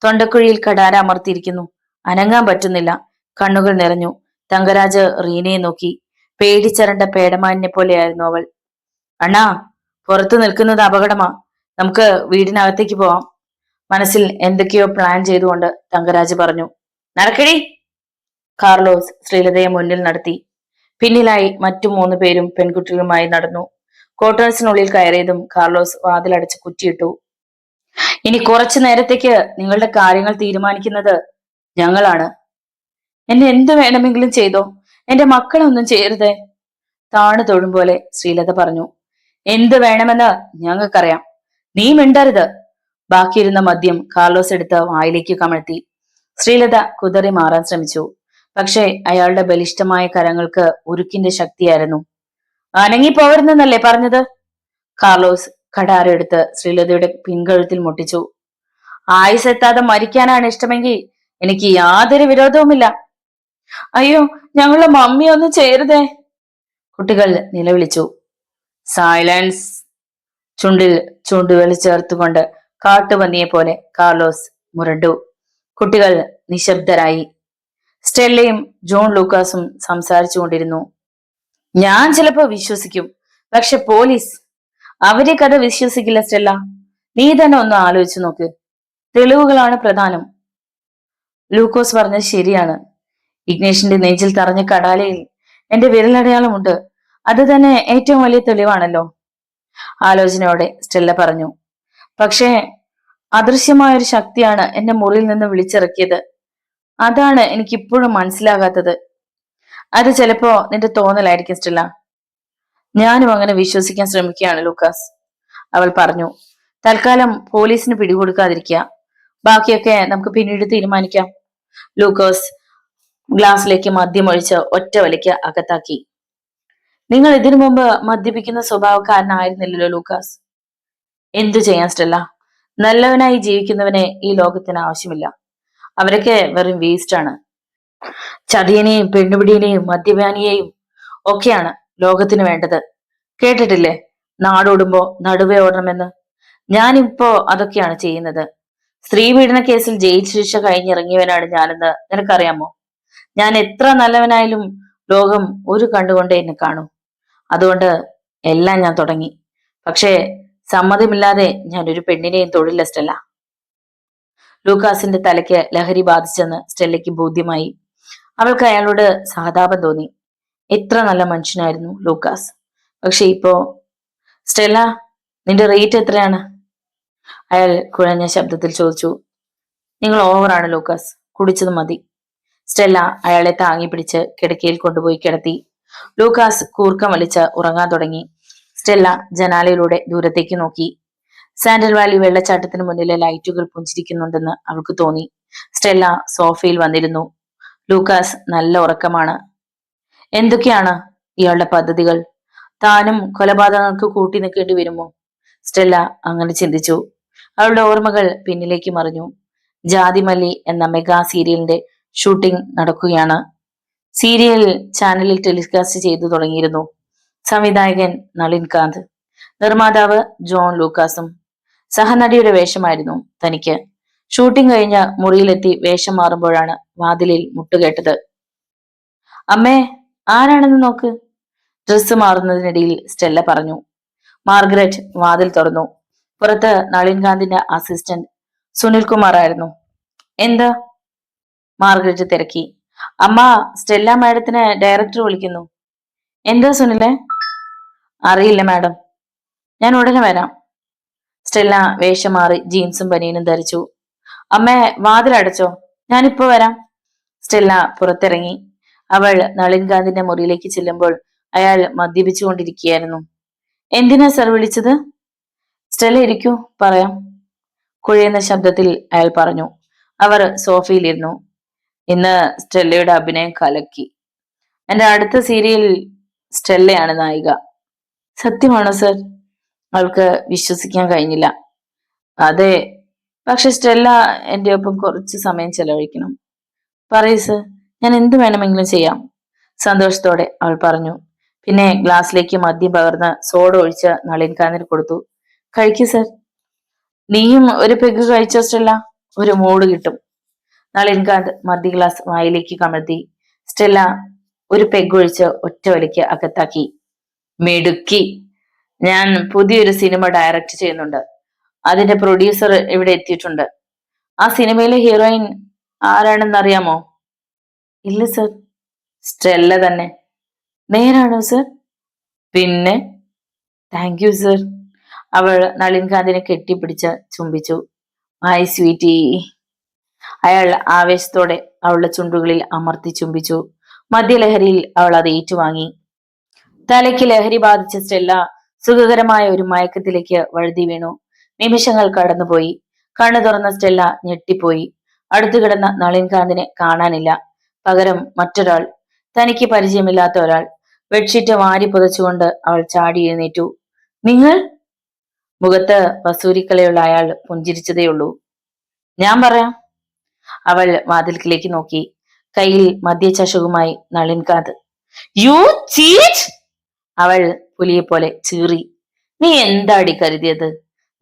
തൊണ്ടക്കുഴിയിൽ കടാര അമർത്തിയിരിക്കുന്നു. അനങ്ങാൻ പറ്റുന്നില്ല. കണ്ണുകൾ നിറഞ്ഞു. തങ്കരാജ് റീനയെ നോക്കി. പേടിച്ചരണ്ട പേടമാനിനെ പോലെയായിരുന്നു അവൾ. അണ്ണാ, പുറത്തു നിൽക്കുന്നത് അപകടമാ. നമുക്ക് വീടിനകത്തേക്ക് പോവാം. മനസ്സിൽ എന്തൊക്കെയോ പ്ലാൻ ചെയ്തുകൊണ്ട് തങ്കരാജ് പറഞ്ഞു. നടക്കടി. കാർലോസ് ശ്രീലതയെ മുന്നിൽ നടത്തി. പിന്നിലായി മറ്റു 3 പേരും പെൺകുട്ടികളുമായി നടന്നു. ക്വാർട്ടേഴ്സിനുള്ളിൽ കയറിയതും കാർലോസ് വാതിലടച്ച് കുറ്റിയിട്ടു. ഇനി കുറച്ചു നേരത്തേക്ക് നിങ്ങളുടെ കാര്യങ്ങൾ തീരുമാനിക്കുന്നത് ഞങ്ങളാണ്. എന്നെ എന്ത് വേണമെങ്കിലും ചെയ്തോ, എന്റെ മക്കളൊന്നും ചെയ്യരുതേ. താണു തൊഴും പോലെ ശ്രീലത പറഞ്ഞു. എന്ത് വേണമെന്ന് ഞങ്ങൾക്കറിയാം, നീ മിണ്ടരുത്. ബാക്കിയിരുന്ന മദ്യം കാർലോസ് എടുത്ത് വായിലേക്ക് കമഴ്ത്തി. ശ്രീലത കുതറി മാറാൻ ശ്രമിച്ചു. പക്ഷേ അയാളുടെ ബലിഷ്ഠമായ കരങ്ങൾക്ക് ഉരുക്കിന്റെ ശക്തിയായിരുന്നു. അനങ്ങിപ്പോവരുന്നെന്നല്ലേ പറഞ്ഞത്? കാർലോസ് കടാരെടുത്ത് ശ്രീലതയുടെ പിൻകഴുത്തിൽ മുട്ടിച്ചു. ആയുസെത്താതെ മരിക്കാനാണ് ഇഷ്ടമെങ്കിൽ എനിക്ക് യാതൊരു വിരോധവുമില്ല. അയ്യോ, ഞങ്ങളുടെ മമ്മി ഒന്നും ചെയ്യരുതേ, കുട്ടികൾ നിലവിളിച്ചു. സൈലൻസ്. ചുണ്ടിൽ ചുണ്ടുകൾ ചേർത്തുകൊണ്ട് കാട്ടുപന്നിയെ പോലെ കാർലോസ് മുരണ്ടു. കുട്ടികൾ നിശബ്ദരായി. സ്റ്റെല്ലയും ജോൺ ലൂക്കാസും സംസാരിച്ചു കൊണ്ടിരുന്നു. ഞാൻ ചിലപ്പോ വിശ്വസിക്കും, പക്ഷെ പോലീസ് അവരെ കഥ വിശ്വസിക്കില്ല. സ്റ്റെല്ല, നീ തന്നെ ഒന്ന് ആലോചിച്ചു നോക്ക്. തെളിവുകളാണ് പ്രധാനം. ലൂക്കോസ് പറഞ്ഞത് ശരിയാണ്. ഇഗ്നേഷിന്റെ നെഞ്ചിൽ തറഞ്ഞ കടാലയിൽ എന്റെ വിരലടയാളമുണ്ട്. അത് തന്നെ ഏറ്റവും വലിയ തെളിവാണല്ലോ. ആലോചനയോടെ സ്റ്റെല്ല പറഞ്ഞു. പക്ഷേ അദൃശ്യമായൊരു ശക്തിയാണ് എന്നെ മുറിയിൽ നിന്ന് വിളിച്ചിറക്കിയത്. അതാണ് എനിക്കിപ്പോഴും മനസ്സിലാകാത്തത്. അത് ചിലപ്പോ നിന്റെ തോന്നലായിരിക്കും സ്റ്റെല്ല. ഞാനും അങ്ങനെ വിശ്വസിക്കാൻ ശ്രമിക്കുകയാണ് ലൂക്കാസ്, അവൾ പറഞ്ഞു. തൽക്കാലം പോലീസിന് പിടികൊടുക്കാതിരിക്കുക. ബാക്കിയൊക്കെ നമുക്ക് പിന്നീട് തീരുമാനിക്കാം. ലൂക്കോസ് ഗ്ലാസ്സിലേക്ക് മദ്യം ഒഴിച്ച് ഒറ്റ വലിക്ക് അകത്താക്കി. നിങ്ങൾ ഇതിനു മുമ്പ് മദ്യപിക്കുന്ന സ്വഭാവക്കാരനായിരുന്നില്ലല്ലോ ലൂക്കാസ്. എന്തു ചെയ്യാൻ സ്റ്റെല്ല? നല്ലവനായി ജീവിക്കുന്നവനെ ഈ ലോകത്തിന് ആവശ്യമില്ല. അവരൊക്കെ വെറും വേസ്റ്റ് ആണ്. ചതിയനെയും പെണ്ണുപിടിയനെയും മദ്യപാനിയെയും ഒക്കെയാണ് ലോകത്തിന് വേണ്ടത്. കേട്ടിട്ടില്ലേ, നാടോടുമ്പോ നടുവേ ഓടണമെന്ന്? ഞാനിപ്പോ അതൊക്കെയാണ് ചെയ്യുന്നത്. സ്ത്രീ പീഡന കേസിൽ ജയിൽ ശിക്ഷ കഴിഞ്ഞിറങ്ങിയവനാണ് ഞാനെന്ന് നിനക്കറിയാമോ? ഞാൻ എത്ര നല്ലവനായാലും ലോകം ഒരു കണ്ടുകൊണ്ടേ എന്നെ കാണൂ. അതുകൊണ്ട് എല്ലാം ഞാൻ തുടങ്ങി. പക്ഷേ സമ്മതമില്ലാതെ ഞാൻ ഒരു പെണ്ണിനെയും തൊഴില്ല സ്റ്റെല്ല. ലൂക്കാസിന്റെ തലയ്ക്ക് ലഹരി ബാധിച്ചെന്ന് സ്റ്റെല്ലയ്ക്ക് ബോധ്യമായി. അവൾക്ക് അയാളോട് സഹതാപം തോന്നി. എത്ര നല്ല മനുഷ്യനായിരുന്നു ലൂക്കാസ്. പക്ഷെ ഇപ്പോ സ്റ്റെല്ല, നിന്റെ റേറ്റ് എത്രയാണ്? അയാൾ കുഴഞ്ഞ ശബ്ദത്തിൽ ചോദിച്ചു. നിങ്ങൾ ഓവറാണ് ലൂക്കാസ്, കുടിച്ചത് മതി. സ്റ്റെല്ല അയാളെ താങ്ങി പിടിച്ച് കിടക്കയിൽ കൊണ്ടുപോയി കിടത്തി. ലൂക്കാസ് കൂർക്കം വലിച്ച് ഉറങ്ങാൻ തുടങ്ങി. സ്റ്റെല്ല ജനാലയിലൂടെ ദൂരത്തേക്ക് നോക്കി. സാൻഡൽ വാലി വെള്ളച്ചാട്ടത്തിന് മുന്നിലെ ലൈറ്റുകൾ പുഞ്ചിരിക്കുന്നുണ്ടെന്ന് അവൾക്ക് തോന്നി. സ്റ്റെല്ല സോഫയിൽ വന്നിരുന്നു. ലൂക്കാസ് നല്ല ഉറക്കമാണ്. എന്തൊക്കെയാണ് ഇയാളുടെ പദ്ധതികൾ? താനും കൊലപാതകങ്ങൾക്ക് കൂട്ടി നിൽക്കേണ്ടി വരുമോ? സ്റ്റെല്ല അങ്ങനെ ചിന്തിച്ചു. അവളുടെ ഓർമ്മകൾ പിന്നിലേക്ക് മറിഞ്ഞു. ജാതിമല്ലി എന്ന മെഗാ സീരിയലിന്റെ ഷൂട്ടിംഗ് നടക്കുകയാണ്. സീരിയൽ ചാനലിൽ ടെലികാസ്റ്റ് ചെയ്തു തുടങ്ങിയിരുന്നു. സംവിധായകൻ നളിൻകാന്ത്, നിർമ്മാതാവ് ജോൺ ലൂക്കാസും. സഹനടിയുടെ വേഷമായിരുന്നു തനിക്ക്. ഷൂട്ടിംഗ് കഴിഞ്ഞ് മുറിയിലെത്തി വേഷം മാറുമ്പോഴാണ് വാതിലിൽ മുട്ടുകേട്ടത്. അമ്മേ, ആരാണെന്ന് നോക്ക്, ഡ്രസ്സ് മാറുന്നതിനിടയിൽ സ്റ്റെല്ല പറഞ്ഞു. മാർഗരറ്റ് വാതിൽ തുറന്നു. പുറത്ത് നളിൻകാന്തിന്റെ അസിസ്റ്റന്റ് സുനിൽകുമാർ ആയിരുന്നു. എന്താ? മാർഗരറ്റ് തിരക്കി. അമ്മ, സ്റ്റെല്ല മാഡത്തിനെ ഡയറക്ടർ വിളിക്കുന്നു. എന്താ സുനിലെ? അറിയില്ല മാഡം, ഞാൻ ഉടനെ വരാം. സ്റ്റെല്ല വേഷം മാറി ജീൻസും ബനിയനും ധരിച്ചു. അമ്മേ, വാതിലടച്ചോ, ഞാനിപ്പോ വരാം. സ്റ്റെല്ല പുറത്തിറങ്ങി. അവൾ നളിൻകാന്തിന്റെ മുറിയിലേക്ക് ചെല്ലുമ്പോൾ അയാൾ മദ്യപിച്ചുകൊണ്ടിരിക്കുകയായിരുന്നു. എന്തിനാ സർ വിളിച്ചത്? സ്റ്റെല്ല ഇരിക്കൂ, പറയാം, കുഴയുന്ന ശബ്ദത്തിൽ അയാൾ പറഞ്ഞു. അവർ സോഫയിലിരുന്നു. ഇന്ന് സ്റ്റെല്ലയുടെ അഭിനയം കലക്കി. എന്റെ അടുത്ത സീരിയൽ സ്റ്റെല്ലയാണ് നായിക. സത്യമാണോ സർ? അവൾക്ക് വിശ്വസിക്കാൻ കഴിഞ്ഞില്ല. അതെ, പക്ഷെ സ്റ്റെല്ല എന്റെ ഒപ്പം കുറച്ച് സമയം ചെലവഴിക്കണം. പറയൂ സർ, ഞാൻ എന്ത് വേണമെങ്കിലും ചെയ്യാം, സന്തോഷത്തോടെ അവൾ പറഞ്ഞു. പിന്നെ ഗ്ലാസ്സിലേക്ക് മദ്യം പകർന്ന് സോഡ ഒഴിച്ച് നളിൻകാന്തിന് കൊടുത്തു. കഴിക്കൂ സർ. നീയും ഒരു പെഗ് കഴിച്ചോ സ്റ്റെല്ല? ഒരു മൂഡ് കിട്ടും. നളിൻകാന്ത് മദ്യ ഗ്ലാസ് വായിലേക്ക് കമഴ്ത്തി. സ്റ്റെല്ല ഒരു പെഗ് ഒഴിച്ച് ഒറ്റ വലിക്ക് അകത്താക്കി. മിടുക്കി. ഞാൻ പുതിയൊരു സിനിമ ഡയറക്റ്റ് ചെയ്യുന്നുണ്ട്. അതിന്റെ പ്രൊഡ്യൂസർ ഇവിടെ എത്തിയിട്ടുണ്ട്. ആ സിനിമയിലെ ഹീറോയിൻ ആരാണെന്ന് അറിയാമോ? ഇല്ല സർ. സ്റ്റെല്ല തന്നെ. നേരാണോ സർ? പിന്നെ. Thank you sir. അവൾ നളിൻകാന്തിനെ കെട്ടിപ്പിടിച്ച് ചുംബിച്ചു. My sweety. അയാൾ ആവേശത്തോടെ അവളുടെ ചുണ്ടുകളിൽ അമർത്തി ചുംബിച്ചു. മദ്യലഹരിയിൽ അവൾ അത് ഏറ്റുവാങ്ങി. തലയ്ക്ക് ലഹരി ബാധിച്ച സ്റ്റെല്ല സുഖകരമായ ഒരു മയക്കത്തിലേക്ക് വഴുതി വീണു. നിമിഷങ്ങൾ കടന്നുപോയി. കണ്ണു തുറന്ന സ്റ്റെല്ല ഞെട്ടിപ്പോയി. അടുത്തു കിടന്ന നളിൻകാന്തിനെ കാണാനില്ല. പകരം മറ്റൊരാൾ, തനിക്ക് പരിചയമില്ലാത്ത ഒരാൾ. ബെഡ്ഷീറ്റ് വാരി പുതച്ചുകൊണ്ട് അവൾ ചാടി എഴുന്നേറ്റു. നിങ്ങൾ? മുഖത്ത് വസൂരിക്കലയുള്ള അയാൾ പുഞ്ചിരിച്ചതേയുള്ളൂ. ഞാൻ പറയാം. അവൾ വാതിൽക്കിലേക്ക് നോക്കി. കയ്യിൽ മദ്യചഷകുമായി നളിൻകാന്ത്. You cheat! അവൾ പുലിയെ പോലെ ചീറി. നീ എന്താടി കരുതിയത്?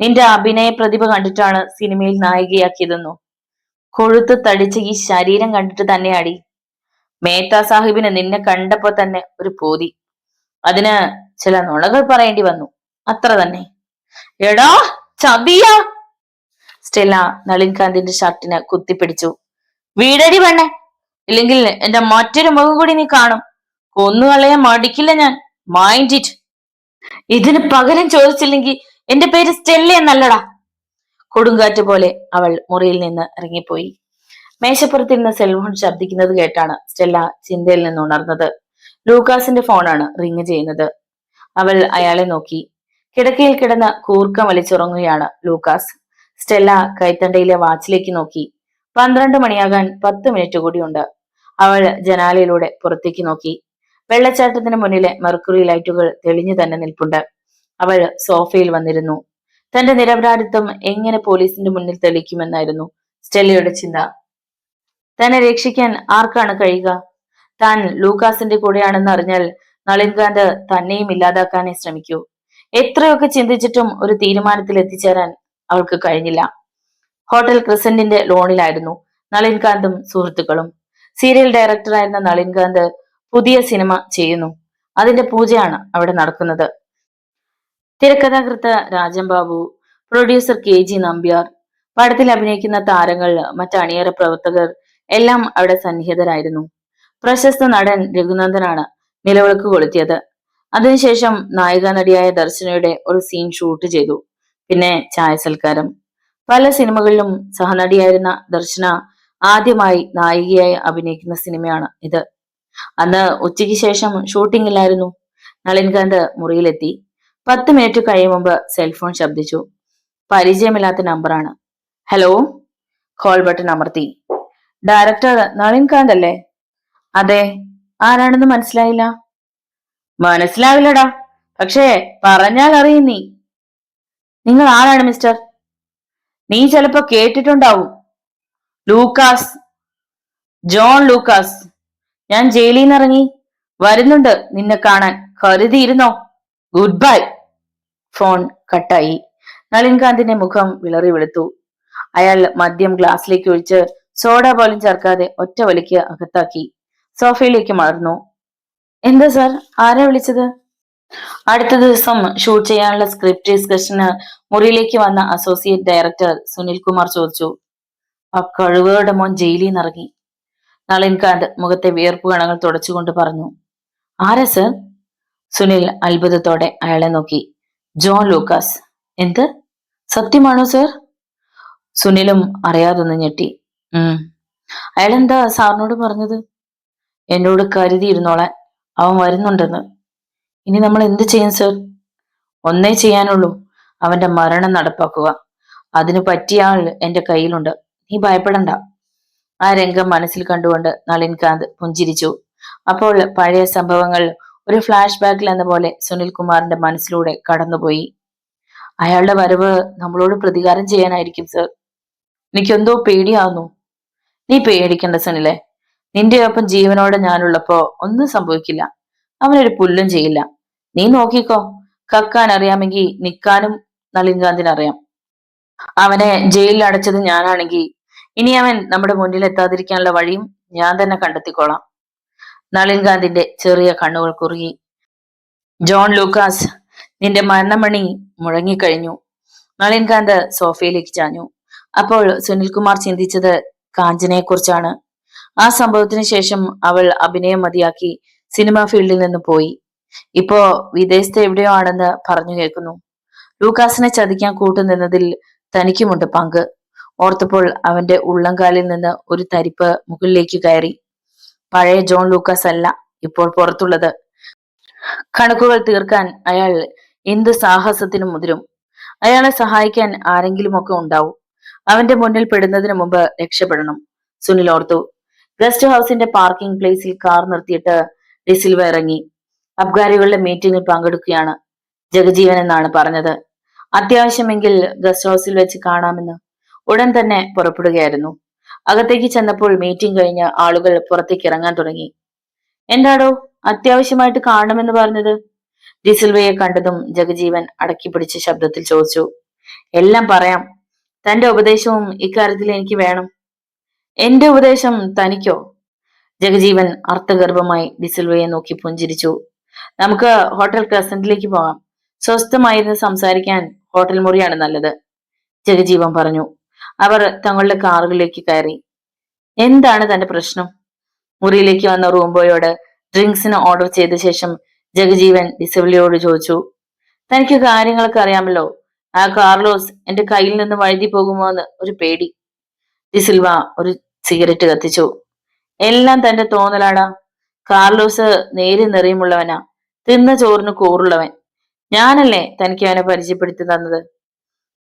നിന്റെ അഭിനയ പ്രതിഭ കണ്ടിട്ടാണ് സിനിമയിൽ നായികയാക്കിയതെന്നോ? കൊഴുത്ത് തടിച്ച ഈ ശരീരം കണ്ടിട്ട് തന്നെയാടി. മേത്ത സാഹിബിന് നിന്നെ കണ്ടപ്പോ തന്നെ ഒരു പോതി. അതിന് ചില നുണകൾ പറയേണ്ടി വന്നു, അത്ര തന്നെ. എടാ ചതിയ! സ്റ്റെല്ല നളിൻകാന്തിന്റെ ഷർട്ടിന് കുത്തിപ്പിടിച്ചു. വീടടി പെണ്ണെ, ഇല്ലെങ്കിൽ എന്റെ മറ്റൊരു മുഖം കൂടി നീ കാണും. കൊന്നുകളയാൻ മടിക്കില്ല ഞാൻ. Mind it. ഇതിന് പകരം ചോദിച്ചില്ലെങ്കിൽ എന്റെ പേര് സ്റ്റെല്ല എന്നല്ലടാ. കൊടുങ്കാറ്റ് പോലെ അവൾ മുറിയിൽ നിന്ന് ഇറങ്ങിപ്പോയി. മേശപ്പുറത്തിരുന്ന സെൽഫോൺ ശബ്ദിക്കുന്നത് കേട്ടാണ് സ്റ്റെല്ല ചിന്തയിൽ നിന്ന് ഉണർന്നത്. ലൂക്കാസിന്റെ ഫോണാണ് റിങ് ചെയ്യുന്നത്. അവൾ അയാളെ നോക്കി. കിടക്കയിൽ കിടന്ന് കൂർക്കം വലിച്ചുറങ്ങുകയാണ് ലൂക്കാസ്. സ്റ്റെല്ല കൈത്തണ്ടയിലെ വാച്ചിലേക്ക് നോക്കി. 12 മണിയാകാൻ 10 മിനിറ്റ് കൂടിയുണ്ട്. അവൾ ജനാലയിലൂടെ പുറത്തേക്ക് നോക്കി. വെള്ളച്ചാട്ടത്തിന് മുന്നിലെ മെർക്കുറി ലൈറ്റുകൾ തെളിഞ്ഞു തന്നെ നിൽപ്പുണ്ട്. അവൾ സോഫയിൽ വന്നിരുന്നു. തന്റെ നിരപരാധിത്വം എങ്ങനെ പോലീസിന്റെ മുന്നിൽ തെളിയിക്കുമെന്നായിരുന്നു സ്റ്റെല്ലയുടെ ചിന്ത. തന്നെ രക്ഷിക്കാൻ ആർക്കാണ് കഴിയുക? താൻ ലൂക്കാസിന്റെ കൂടെയാണെന്ന് അറിഞ്ഞാൽ നളിൻകാന്ത് തന്നെയും ഇല്ലാതാക്കാനേ ശ്രമിക്കൂ. എത്രയൊക്കെ ചിന്തിച്ചിട്ടും ഒരു തീരുമാനത്തിൽ എത്തിച്ചേരാൻ അവൾക്ക് കഴിഞ്ഞില്ല. ഹോട്ടൽ ക്രിസന്റിന്റെ ലോണിലായിരുന്നു നളിൻകാന്തും സുഹൃത്തുക്കളും. സീരിയൽ ഡയറക്ടറായിരുന്ന നളിൻകാന്ത് പുതിയ സിനിമ ചെയ്യുന്നു. അതിന്റെ പൂജയാണ് അവിടെ നടക്കുന്നത്. തിരക്കഥാകൃത്ത് രാജൻ ബാബു, പ്രൊഡ്യൂസർ KG നമ്പ്യാർ, പടത്തിൽ അഭിനയിക്കുന്ന താരങ്ങൾ, മറ്റ് അണിയറ പ്രവർത്തകർ എല്ലാം അവിടെ സന്നിഹിതരായിരുന്നു. പ്രശസ്ത നടൻ രഘുനന്ദനാണ് നിലവിളക്ക് കൊളുത്തിയത്. അതിനുശേഷം നായിക നടിയായ ദർശനയുടെ ഒരു സീൻ ഷൂട്ട് ചെയ്തു. പിന്നെ ചായ സൽക്കാരം. പല സിനിമകളിലും സഹനടിയായിരുന്ന ദർശന ആദ്യമായി നായികയായി അഭിനയിക്കുന്ന സിനിമയാണ് ഇത്. അന്ന് ഉച്ചയ്ക്ക് ശേഷം ഷൂട്ടിംഗ് ഇല്ലായിരുന്നു. നളിൻകാന്ത് മുറിയിലെത്തി. 10 മിനിറ്റ് കഴിയും മുമ്പ് സെൽഫോൺ ശബ്ദിച്ചു. പരിചയമില്ലാത്ത നമ്പറാണ്. ഹലോ. കോൾ ബട്ടൺ അമർത്തി. ഡയറക്ടർ നളിൻകാന്ത് അല്ലേ? അതെ. ആരാണെന്ന് മനസ്സിലായില്ല. മനസ്സിലാവില്ലടാ, പക്ഷേ പറഞ്ഞാൽ അറിയും നീ. നിങ്ങൾ ആരാണ് മിസ്റ്റർ? നീ ചിലപ്പോ കേട്ടിട്ടുണ്ടാവും. Lucas, John Lucas. ഞാൻ ജയിലിൽ നിന്ന് ഇറങ്ങി വരുന്നുണ്ട് നിന്നെ കാണാൻ. കരുതിയിരുന്നോ. Good bye. ഫോൺ കട്ടായി. നളിൻകാന്തിന്റെ മുഖം വിളറി വെളുത്തു. അയാൾ മദ്യം ഗ്ലാസ്സിലേക്ക് ഒഴിച്ച് സോഡ പോലും ചേർക്കാതെ ഒറ്റ വലിക്ക് അകത്താക്കി. സോഫയിലേക്ക് മറന്നു. എന്താ സാർ, ആരാ വിളിച്ചത്? അടുത്ത ദിവസം ഷൂട്ട് ചെയ്യാനുള്ള സ്ക്രിപ്റ്റ് ഡിസ്കഷന് മുറിയിലേക്ക് വന്ന അസോസിയേറ്റ് ഡയറക്ടർ സുനിൽ കുമാർ ചോദിച്ചു. ആ കഴിവുകളുടെ മോൻ ജയിലിൽ നിന്ന് ഇറങ്ങി. നളിൻകാന്ത് മുഖത്തെ വിയർപ്പ് കണങ്ങൾ തുടച്ചുകൊണ്ട് പറഞ്ഞു. ആരാ സർ? സുനിൽ അത്ഭുതത്തോടെ അയാളെ നോക്കി. John Lucas. എന്ത്? സത്യമാണോ സർ? സുനിലും അറിയാതൊന്ന് ഞെട്ടി. അയാളെന്താ സാറിനോട് പറഞ്ഞത്? എന്നോട് കരുതിയിരുന്നോളാൻ, അവൻ വരുന്നുണ്ടെന്ന്. ഇനി നമ്മൾ എന്ത് ചെയ്യും സർ? ഒന്നേ ചെയ്യാനുള്ളൂ, അവന്റെ മരണം നടപ്പാക്കുക. അതിനു പറ്റിയ ആൾ എന്റെ കയ്യിലുണ്ട്. നീ ഭയപ്പെടണ്ട. ആ രംഗം മനസ്സിൽ കണ്ടുകൊണ്ട് നളിൻകാന്ത് പുഞ്ചിരിച്ചു. അപ്പോൾ പഴയ സംഭവങ്ങൾ ഒരു ഫ്ലാഷ് ബാക്കിൽ എന്ന പോലെ സുനിൽ കുമാറിന്റെ മനസ്സിലൂടെ കടന്നുപോയി. അയാളുടെ വരവ് നമ്മളോട് പ്രതികാരം ചെയ്യാനായിരിക്കും സർ. എനിക്കെന്തോ പേടിയാവുന്നു. നീ പേടിക്കണ്ട സുനിലെ. നിന്റെ ഒപ്പം ജീവനോടെ ഞാനുള്ളപ്പോ ഒന്നും സംഭവിക്കില്ല. അവനൊരു പുല്ലും ചെയ്യില്ല. നീ നോക്കിക്കോ. കക്കാൻ അറിയാമെങ്കിൽ നിക്കാനും നളിൻകാന്തിന് അറിയാം. അവനെ ജയിലിൽ അടച്ചത് ഞാനാണെങ്കിൽ ഇനി അവൻ നമ്മുടെ മുന്നിൽ എത്താതിരിക്കാനുള്ള വഴിയും ഞാൻ തന്നെ കണ്ടെത്തിക്കോളാം. നളിൻകാന്തിന്റെ ചെറിയ കണ്ണുകൾ കുറുകി. ജോൺ ലൂക്കാസ്, നിന്റെ മരണമണി മുഴങ്ങിക്കഴിഞ്ഞു. നളിൻകാന്ത് സോഫയിലേക്ക് ചാഞ്ഞു. അപ്പോൾ സുനിൽകുമാർ ചിന്തിച്ചത് കാഞ്ചനയെ കുറിച്ചാണ്. ആ സംഭവത്തിന് ശേഷം അവൾ അഭിനയം മതിയാക്കി സിനിമാ ഫീൽഡിൽ നിന്ന് പോയി. ഇപ്പോ വിദേശത്ത് എവിടെയോ ആണെന്ന് പറഞ്ഞു കേൾക്കുന്നു. ലൂക്കാസിനെ ചതിക്കാൻ കൂട്ടുനിന്നതിൽ തനിക്കുമുണ്ട് പങ്ക്. ഓർത്തപ്പോൾ അവന്റെ ഉള്ളംകാലിൽ നിന്ന് ഒരു തരിപ്പ് മുകളിലേക്ക് കയറി. പഴയ ജോൺ ലൂക്കാസ് അല്ല ഇപ്പോൾ പുറത്തുള്ളത്. കണക്കുകൾ തീർക്കാൻ അയാൾ എന്ത് സാഹസത്തിനും മുതിരും. അയാളെ സഹായിക്കാൻ ആരെങ്കിലുമൊക്കെ ഉണ്ടാവും. അവന്റെ മുന്നിൽ പെടുന്നതിന് മുമ്പ് രക്ഷപ്പെടണം. സുനിൽ ഓർത്തു. ഗസ്റ്റ് ഹൗസിന്റെ പാർക്കിംഗ് പ്ലേസിൽ കാർ നിർത്തിയിട്ട് ഡിസിൽവ ഇറങ്ങി. അബ്കാരികളുടെ മീറ്റിംഗിൽ പങ്കെടുക്കുകയാണ്. ജഗജീവൻ എന്നാണ് പറഞ്ഞത്. അത്യാവശ്യമെങ്കിൽ ഗസ്റ്റ് ഹൗസിൽ വെച്ച് കാണാമെന്ന്. ഉടൻ തന്നെ പുറപ്പെടുകയായിരുന്നു. അകത്തേക്ക് ചെന്നപ്പോൾ മീറ്റിംഗ് കഴിഞ്ഞ് ആളുകൾ പുറത്തേക്ക് ഇറങ്ങാൻ തുടങ്ങി. എന്താടോ അത്യാവശ്യമായിട്ട് കാണണമെന്ന് പറഞ്ഞത്? ഡിസിൽവയെ കണ്ടതും ജഗജീവൻ അടക്കി പിടിച്ച ശബ്ദത്തിൽ ചോദിച്ചു. എല്ലാം പറയാം. തന്റെ ഉപദേശവും ഇക്കാര്യത്തിൽ എനിക്ക് വേണം. എന്റെ ഉപദേശം തനിക്കോ? ജഗജീവൻ അർത്ഥഗർഭമായി ഡിസിൽവയെ നോക്കി പുഞ്ചിരിച്ചു. നമുക്ക് ഹോട്ടൽ ക്രസന്റിലേക്ക് പോകാം. സ്വസ്ഥമായിരുന്ന് സംസാരിക്കാൻ ഹോട്ടൽ മുറിയാണ് നല്ലത്, ജഗജീവൻ പറഞ്ഞു. അവർ തങ്ങളുടെ കാറുകളിലേക്ക് കയറി. എന്താണ് തന്റെ പ്രശ്നം? മുറിയിലേക്ക് വന്ന റൂംബോയോട് ഡ്രിങ്ക്സിന് ഓർഡർ ചെയ്ത ശേഷം ജഗജീവൻ ഡിസിൽവയോട് ചോദിച്ചു. തനിക്ക് കാര്യങ്ങളൊക്കെ അറിയാമല്ലോ. ആ കാർലോസ് എന്റെ കയ്യിൽ നിന്ന് വഴുതി പോകുമോ എന്ന് ഒരു പേടി. ഡിസിൽവ ഒരു സിഗരറ്റ് കത്തിച്ചു. എല്ലാം തന്റെ തോന്നലാടാ. കാർലോസ് നേരി നിറയുമുള്ളവനാ. തിന്ന ചോറിന് കൂറുള്ളവൻ. ഞാനല്ലേ തനിക്ക് അവനെ പരിചയപ്പെടുത്തി തന്നത്.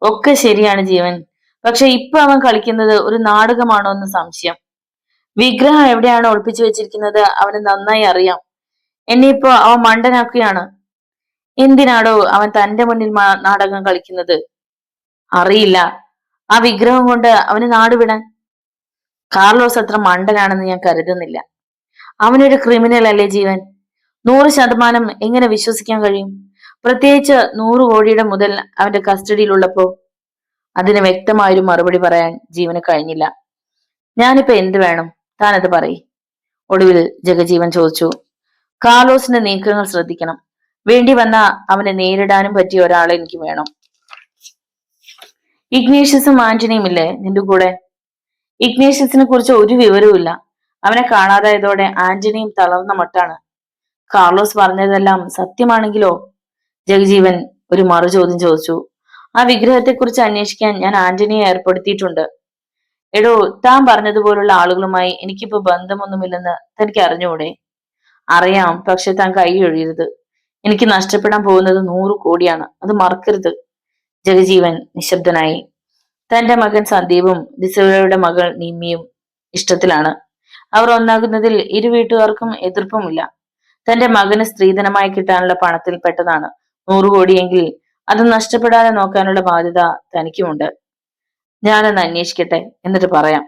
ഒക്കെ ശരിയാണ് ജീവൻ. പക്ഷെ ഇപ്പൊ അവൻ കളിക്കുന്നത് ഒരു നാടകമാണോ എന്ന് സംശയം. വിഗ്രഹം എവിടെയാണ് ഒളിപ്പിച്ചു വെച്ചിരിക്കുന്നത് അവന് നന്നായി അറിയാം. എന്നെ ഇപ്പോ അവൻ മണ്ടനാക്കുകയാണ്. എന്തിനാടോ അവൻ തന്റെ മുന്നിൽ നാടകം കളിക്കുന്നത്? അറിയില്ല. ആ വിഗ്രഹം കൊണ്ട് അവന് നാട് വിടാൻ. കാർലോസ് അത്ര മണ്ടനാണെന്ന് ഞാൻ കരുതുന്നില്ല. അവനൊരു ക്രിമിനൽ അല്ലേ ജീവൻ. 100% എങ്ങനെ വിശ്വസിക്കാൻ കഴിയും? പ്രത്യേകിച്ച് 100 കോടിയുടെ മുതൽ അവന്റെ കസ്റ്റഡിയിലുള്ളപ്പോ. അതിന് വ്യക്തമായൊരു മറുപടി പറയാൻ ജീവന് കഴിഞ്ഞില്ല. ഞാനിപ്പോ എന്ത് വേണം? താനത് പറയ്. ഒടുവിൽ ജഗജീവൻ ചോദിച്ചു. കാർലോസിന്റെ നീക്കങ്ങൾ ശ്രദ്ധിക്കണം. വേണ്ടി വന്ന അവനെ നേരിടാനും പറ്റിയ ഒരാളെ എനിക്ക് വേണം. ഇഗ്നേഷ്യസും ആന്റണിയും ഇല്ലേ നിന്റെ കൂടെ? ഇഗ്നേഷ്യസിനെ കുറിച്ച് ഒരു വിവരവും ഇല്ല. അവനെ കാണാതായതോടെ ആന്റണിയും തളർന്ന മട്ടാണ്. കാർലോസ് പറഞ്ഞതെല്ലാം സത്യമാണെങ്കിലോ? ജഗജീവൻ ഒരു മറു ചോദ്യം ചോദിച്ചു. ആ വിഗ്രഹത്തെക്കുറിച്ച് അന്വേഷിക്കാൻ ഞാൻ ആന്റണിയെ ഏർപ്പെടുത്തിയിട്ടുണ്ട്. എടോ, താൻ പറഞ്ഞതുപോലുള്ള ആളുകളുമായി എനിക്കിപ്പോ ബന്ധമൊന്നുമില്ലെന്ന് തനിക്ക് അറിഞ്ഞൂടെ? അറിയാം, പക്ഷെ താൻ കൈ ഒഴിയരുത്. എനിക്ക് നഷ്ടപ്പെടാൻ പോകുന്നത് 100 കോടിയാണ്. അത് മറക്കരുത്. ജഗജീവൻ നിശബ്ദനായി. തന്റെ മകൻ സന്ദീപും ഡിസിൽവയുടെ മകൾ നിമ്മിയും ഇഷ്ടത്തിലാണ്. അവർ ഒന്നാകുന്നതിൽ ഇരു വീട്ടുകാർക്കും എതിർപ്പുമില്ല. തന്റെ മകന് സ്ത്രീധനമായി കിട്ടാനുള്ള പണത്തിൽ പെട്ടതാണ് 100 കോടിയെങ്കിൽ അത് നഷ്ടപ്പെടാതെ നോക്കാനുള്ള ബാധ്യത തനിക്കുമുണ്ട്. ഞാനൊന്ന് അന്വേഷിക്കട്ടെ, എന്നിട്ട് പറയാം.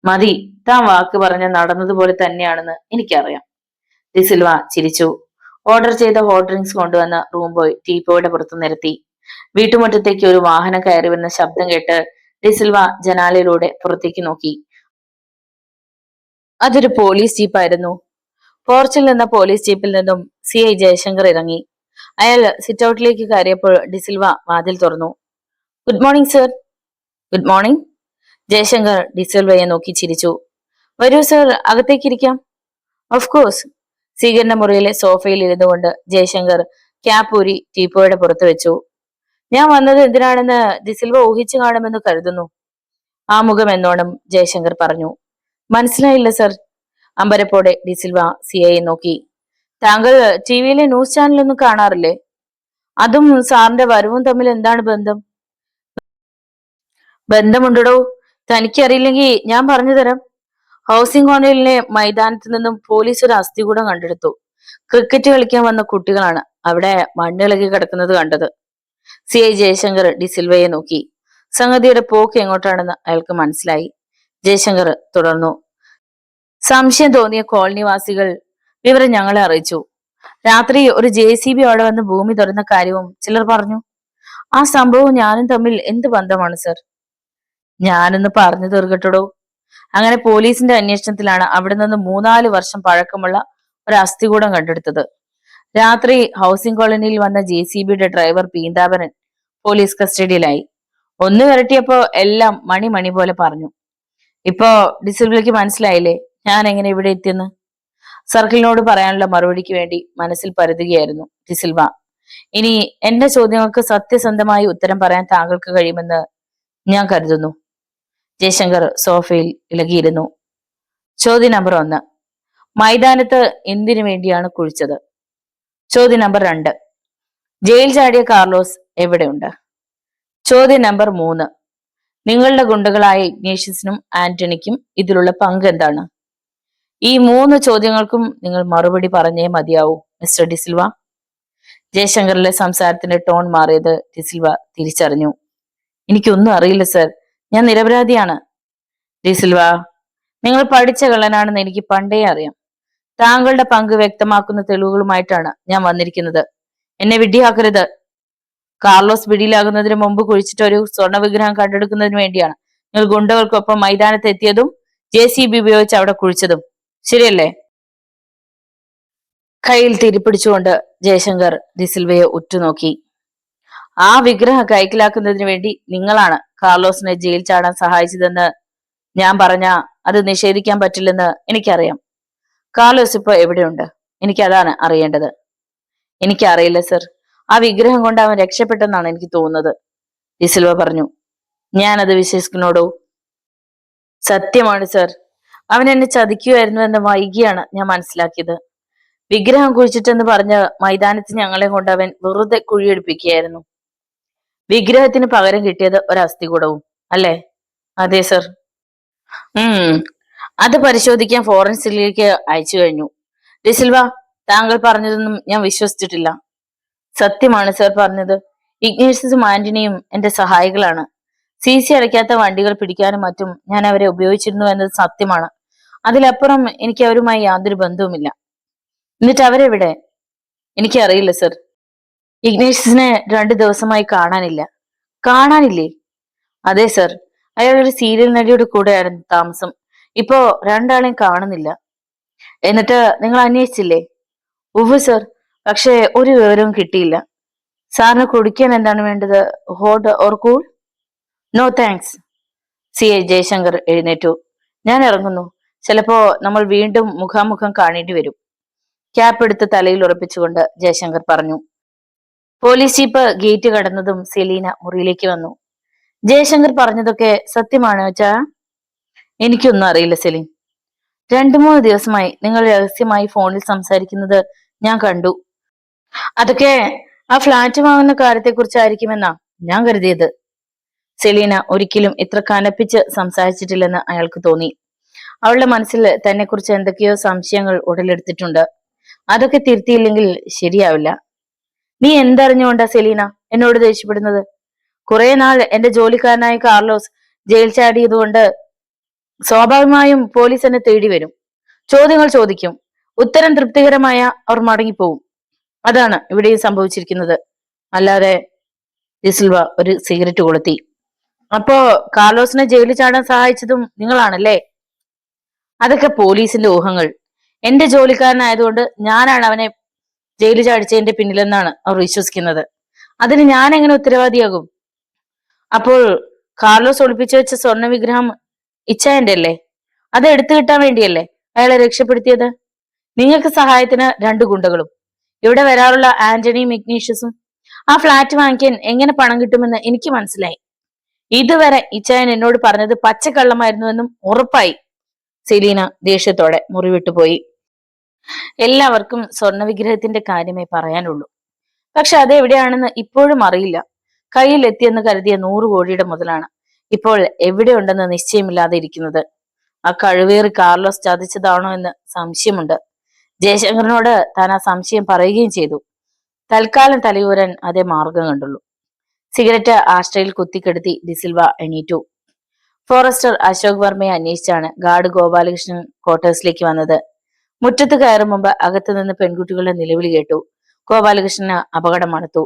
മതി, താൻ വാക്ക് പറഞ്ഞ നടന്നതുപോലെ തന്നെയാണെന്ന് എനിക്കറിയാം. ഡിസിൽവ ചിരിച്ചു. ഓർഡർ ചെയ്ത ഹോട്ട് ഡ്രിങ്ക്സ് കൊണ്ടുവന്ന റൂം ബോയ് ടീപ്പോയുടെ പുറത്തു നിരത്തി. വീട്ടുമുറ്റത്തേക്ക് ഒരു വാഹനം കയറി വരുന്ന ശബ്ദം കേട്ട് ഡിസിൽവ ജനാലയിലൂടെ പുറത്തേക്ക് നോക്കി. അതൊരു പോലീസ് ജീപ്പായിരുന്നു. പോർച്ചിൽ നിന്ന പോലീസ് ജീപ്പിൽ നിന്നും CI ജയശങ്കർ ഇറങ്ങി. അയാൾ സിറ്റ് ഔട്ടിലേക്ക് കയറിയപ്പോൾ ഡിസിൽവ വാതിൽ തുറന്നു. Good morning sir. Good morning. Jayashankar ഡിസിൽവയെ നോക്കി ചിരിച്ചു. വരൂ സർ, അകത്തേക്ക് ഇരിക്കാം. Of course. സ്വീകരണ മുറിയിലെ സോഫയിൽ ഇരുന്നു കൊണ്ട് ജയശങ്കർ ക്യാപ്പ് ഊരി ടീപ്പോയുടെ പുറത്ത് വെച്ചു. ഞാൻ വന്നത് എന്തിനാണെന്ന് ഡിസിൽവ ഊഹിച്ചു കാണുമെന്ന് കരുതുന്നു. ആ മുഖം എന്നോണം ജയശങ്കർ പറഞ്ഞു. മനസ്സിലായില്ല സർ. അമ്പരപ്പോടെ ഡിസിൽവ CIയെ നോക്കി. താങ്കൾ TV ന്യൂസ് ചാനലൊന്നും കാണാറില്ലേ? അതും സാറിന്റെ വരവും തമ്മിൽ എന്താണ് ബന്ധം? ബന്ധമുണ്ടോ? തനിക്കറിയില്ലെങ്കിൽ ഞാൻ പറഞ്ഞു തരാം. ഹൗസിംഗ് കോളനിയിലെ മൈതാനത്ത് നിന്നും പോലീസ് ഒരു അസ്ഥികൂടം കണ്ടെടുത്തു. ക്രിക്കറ്റ് കളിക്കാൻ വന്ന കുട്ടികളാണ് അവിടെ മണ്ണിളകി കിടക്കുന്നത് കണ്ടത്. CI ജയശങ്കർ ഡിസിൽവയെ നോക്കി. സംഗതിയുടെ പോക്ക് എങ്ങോട്ടാണെന്ന് അയാൾക്ക് മനസ്സിലായി. ജയശങ്കർ തുടർന്നു. സംശയം തോന്നിയ കോളനിവാസികൾ വിവരം ഞങ്ങളെ അറിയിച്ചു. രാത്രി ഒരു JCB അവിടെ വന്ന് ഭൂമി തുറന്ന കാര്യവും ചിലർ പറഞ്ഞു. ആ സംഭവവും ഞാനും തമ്മിൽ എന്ത് ബന്ധമാണ് സർ? ഞാനൊന്ന് പറഞ്ഞു തീർക്കട്ടോ. അങ്ങനെ പോലീസിന്റെ അന്വേഷണത്തിലാണ് അവിടെ നിന്ന് 3-4 വർഷം പഴക്കമുള്ള ഒരു അസ്ഥികൂടം കണ്ടെടുത്തത്. രാത്രി ഹൗസിംഗ് കോളനിയിൽ വന്ന JCBയുടെ ഡ്രൈവർ പീതാംബരൻ പോലീസ് കസ്റ്റഡിയിലായി. ഒന്ന് വരട്ടിയപ്പോ എല്ലാം മണി പോലെ പറഞ്ഞു. ഇപ്പോ ഡിസിൽവയ്ക്ക് മനസ്സിലായില്ലേ ഞാൻ എങ്ങനെ ഇവിടെ എത്തിയെന്ന്? സർക്കിളിനോട് പറയാനുള്ള മറുപടിക്ക് വേണ്ടി മനസ്സിൽ പരതുകയായിരുന്നു ഡിസിൽവ. ഇനി എന്റെ ചോദ്യങ്ങൾക്ക് സത്യസന്ധമായി ഉത്തരം പറയാൻ താങ്കൾക്ക് കഴിയുമെന്ന് ഞാൻ കരുതുന്നു. ജയശങ്കർ സോഫയിൽ ഇളകിയിരുന്നു. ചോദ്യം നമ്പർ 1, മൈതാനത്ത് എന്തിനു വേണ്ടിയാണ് കുഴിച്ചത്? ചോദ്യം നമ്പർ 2, ജയിൽ ചാടിയ കാർലോസ് എവിടെയുണ്ട്? ചോദ്യം നമ്പർ 3, നിങ്ങളുടെ ഗുണ്ടകളായ ഇഗ്നേഷ്യസിനും ആന്റണിക്കും ഇതിലുള്ള പങ്ക് എന്താണ്? ഈ 3 ചോദ്യങ്ങൾക്കും നിങ്ങൾ മറുപടി പറഞ്ഞേ മതിയാവൂ മിസ്റ്റർ ഡിസിൽവ. ജയശങ്കറിലെ സംസാരത്തിന്റെ ടോൺ മാറിയത് ഡിസിൽവ തിരിച്ചറിഞ്ഞു. എനിക്കൊന്നും അറിയില്ല സർ, ഞാൻ നിരപരാധിയാണ്. ഡിസിൽവ, നിങ്ങൾ പഠിച്ച കള്ളനാണെന്ന് എനിക്ക് പണ്ടേ അറിയാം. താങ്കളുടെ പങ്ക് വ്യക്തമാക്കുന്ന തെളിവുകളുമായിട്ടാണ് ഞാൻ വന്നിരിക്കുന്നത്. എന്നെ വിഡ്ഢിയാക്കരുത്. കാർലോസ് പിടിയിലാകുന്നതിന് മുമ്പ് കുഴിച്ചിട്ട് ഒരു സ്വർണ്ണ വിഗ്രഹം കണ്ടെടുക്കുന്നതിന് വേണ്ടിയാണ് നിങ്ങൾ ഗുണ്ടകൾക്കൊപ്പം മൈതാനത്ത് എത്തിയതും JCB ഉപയോഗിച്ച് അവിടെ കുഴിച്ചതും, ശരിയല്ലേ? കയ്യിൽ തിരിപ്പിടിച്ചുകൊണ്ട് ജയശങ്കർ ഡിസിൽവയെ ഉറ്റുനോക്കി. ആ വിഗ്രഹം കൈക്കലാക്കുന്നതിന് വേണ്ടി നിങ്ങളാണ് കാർലോസിനെ ജയിൽ ചാടാൻ സഹായിച്ചതെന്ന് ഞാൻ പറഞ്ഞ അത് നിഷേധിക്കാൻ പറ്റില്ലെന്ന് എനിക്കറിയാം. കാർലോസ് ഇപ്പൊ എവിടെയുണ്ട്? എനിക്കതാണ് അറിയേണ്ടത്. എനിക്കറിയില്ല സർ. ആ വിഗ്രഹം കൊണ്ട് അവൻ രക്ഷപ്പെട്ടെന്നാണ് എനിക്ക് തോന്നുന്നത്, ഡിസിൽവ പറഞ്ഞു. ഞാനത് വിശ്വസിക്കുന്നോടോ? സത്യമാണ് സർ. അവൻ എന്നെ ചതിക്കുകയായിരുന്നു എന്ന് വൈകിയാണ് ഞാൻ മനസ്സിലാക്കിയത്. വിഗ്രഹം കുഴിച്ചിട്ടെന്ന് പറഞ്ഞ് മൈതാനത്ത് ഞങ്ങളെ കൊണ്ട് അവൻ വെറുതെ കുഴിയെടുപ്പിക്കുകയായിരുന്നു. വിഗ്രഹത്തിന് പകരം കിട്ടിയത് ഒരു അസ്ഥികൂടവും അല്ലേ? അതെ സർ. അത് പരിശോധിക്കാൻ ഫോറൻസിലേക്ക് അയച്ചു കഴിഞ്ഞു. ഡിസിൽവ, താങ്കൾ പറഞ്ഞതൊന്നും ഞാൻ വിശ്വസിച്ചിട്ടില്ല. സത്യമാണ് സർ പറഞ്ഞത്. ഇഗ്നേഷ്യസും ആന്റണിയും എന്റെ സഹായികളാണ്. CC അടയ്ക്കാത്ത വണ്ടികൾ പിടിക്കാനും മറ്റും ഞാൻ അവരെ ഉപയോഗിച്ചിരുന്നു എന്നത് സത്യമാണ്. അതിലപ്പുറം എനിക്ക് അവരുമായി യാതൊരു ബന്ധവുമില്ല. എന്നിട്ട് അവരെവിടെ? എനിക്കറിയില്ല സർ. ഇഗ്നേഷ്യസിനെ 2 ദിവസമായി കാണാനില്ല. കാണാനില്ലേ? അതെ സർ. അയാൾ ഒരു സീരിയൽ നടിയുടെ കൂടെയായിരുന്നു താമസം. ഇപ്പോ 2 ആളെയും കാണുന്നില്ല. എന്നിട്ട് നിങ്ങൾ അന്വേഷിച്ചില്ലേ? ഉവ്വ് സർ. പക്ഷെ ഒരു വിവരവും കിട്ടിയില്ല. സാറിന് കുടിക്കാൻ എന്താണ് വേണ്ടത്? Hot or cool? No thanks. CI Jayashankar എഴുന്നേറ്റു. ഞാൻ ഇറങ്ങുന്നു. ചിലപ്പോ നമ്മൾ വീണ്ടും മുഖാമുഖം കാണേണ്ടി വരും. ക്യാപ്പ് എടുത്ത് തലയിൽ ഉറപ്പിച്ചുകൊണ്ട് ജയശങ്കർ പറഞ്ഞു. പോലീസ് ജീപ്പ് ഗേറ്റ് കടന്നതും സെലീന മുറിയിലേക്ക് വന്നു. ജയശങ്കർ പറഞ്ഞതൊക്കെ സത്യമാണ് വെച്ചാ? എനിക്കൊന്നും അറിയില്ല സെലീൻ. 2-3 ദിവസമായി നിങ്ങൾ രഹസ്യമായി ഫോണിൽ സംസാരിക്കുന്നത് ഞാൻ കണ്ടു. അതൊക്കെ ആ ഫ്ലാറ്റ് വാങ്ങുന്ന കാര്യത്തെക്കുറിച്ചായിരിക്കുമെന്നാ ഞാൻ കരുതിയത്. സെലീന ഒരിക്കലും ഇത്ര കനപ്പിച്ച് സംസാരിച്ചിട്ടില്ലെന്ന് അയാൾക്ക് തോന്നി. അവളുടെ മനസ്സിൽ തന്നെ കുറിച്ച് എന്തൊക്കെയോ സംശയങ്ങൾ ഉടലെടുത്തിട്ടുണ്ട്. അതൊക്കെ തിരുത്തിയില്ലെങ്കിൽ ശരിയാവില്ല. നീ എന്തറിഞ്ഞുകൊണ്ടാ സെലീന എന്നോട് ദേഷ്യപ്പെടുന്നത്? കുറെ നാൾ എന്റെ ജോലിക്കാരനായ കാർലോസ് ജയിൽ ചാടിയതുകൊണ്ട് സ്വാഭാവികമായും പോലീസ് എന്നെ തേടി വരും. ചോദ്യങ്ങൾ ചോദിക്കും. ഉത്തരം തൃപ്തികരമായ അവർ മടങ്ങിപ്പോവും. അതാണ് ഇവിടെയും സംഭവിച്ചിരിക്കുന്നത്. അല്ലാതെ ഡിസിൽവ ഒരു സിഗരറ്റ് കൊളുത്തി. അപ്പോ കാർലോസിനെ ജയിലിൽ ചാടാൻ സഹായിച്ചതും നിങ്ങളാണല്ലേ? അതൊക്കെ പോലീസിന്റെ ഊഹങ്ങൾ. എന്റെ ജോലിക്കാരനായതുകൊണ്ട് ഞാനാണ് അവനെ ജയിലിൽ ചാടിച്ചതിന്റെ പിന്നിലെന്നാണ് അവർ വിശ്വസിക്കുന്നത്. അതിന് ഞാൻ എങ്ങനെ ഉത്തരവാദിയാകും? അപ്പോൾ കാർലോസ് ഒളിപ്പിച്ചു വെച്ച സ്വർണ്ണ വിഗ്രഹം ഇച്ചായന്റെ അല്ലേ? അത് എടുത്തു കിട്ടാൻ വേണ്ടിയല്ലേ അയാളെ രക്ഷപ്പെടുത്തിയത്? നിങ്ങൾക്ക് സഹായത്തിന് 2 ഗുണ്ടകളും ഇവിടെ വരാറുള്ള ആന്റണിയും ഇഗ്നീഷ്യസും. ആ ഫ്ലാറ്റ് വാങ്ങിക്കാൻ എങ്ങനെ പണം കിട്ടുമെന്ന് എനിക്ക് മനസ്സിലായി. ഇതുവരെ ഇച്ചായൻ എന്നോട് പറഞ്ഞത് പച്ചക്കള്ളമായിരുന്നുവെന്നും ഉറപ്പായി. സെലീന ദേഷ്യത്തോടെ മുറിവിട്ടുപോയി. എല്ലാവർക്കും സ്വർണ്ണ വിഗ്രഹത്തിന്റെ കാര്യമേ പറയാനുള്ളൂ. പക്ഷെ അതെവിടെയാണെന്ന് ഇപ്പോഴും അറിയില്ല. കയ്യിൽ എത്തിയെന്ന് കരുതിയ 100 കോടിയുടെ മുതലാണ് ഇപ്പോൾ എവിടെയുണ്ടെന്ന് നിശ്ചയമില്ലാതെ ഇരിക്കുന്നത്. ആ കഴിവേറി കാർലോസ് ചതിച്ചതാണോ എന്ന് സംശയമുണ്ട്. ജയശങ്കറിനോട് താൻ ആ സംശയം പറയുകയും ചെയ്തു. തൽക്കാലം തലയൂരാൻ അതേ മാർഗം കണ്ടുള്ളൂ. സിഗരറ്റ് ആശ്രയിൽ കുത്തിക്കെടുത്തി ഡിസിൽവ എണീറ്റു. ഫോറസ്റ്റർ അശോക് വർമ്മയെ അന്വേഷിച്ചാണ് ഗാർഡ് ഗോപാലകൃഷ്ണൻ ക്വാർട്ടേഴ്സിലേക്ക് വന്നത്. മുറ്റത്ത് കയറും മുമ്പ് അകത്തു നിന്ന് പെൺകുട്ടികളുടെ നിലവിളി കേട്ടു. ഗോപാലകൃഷ്ണന് അപകടം മണത്തു.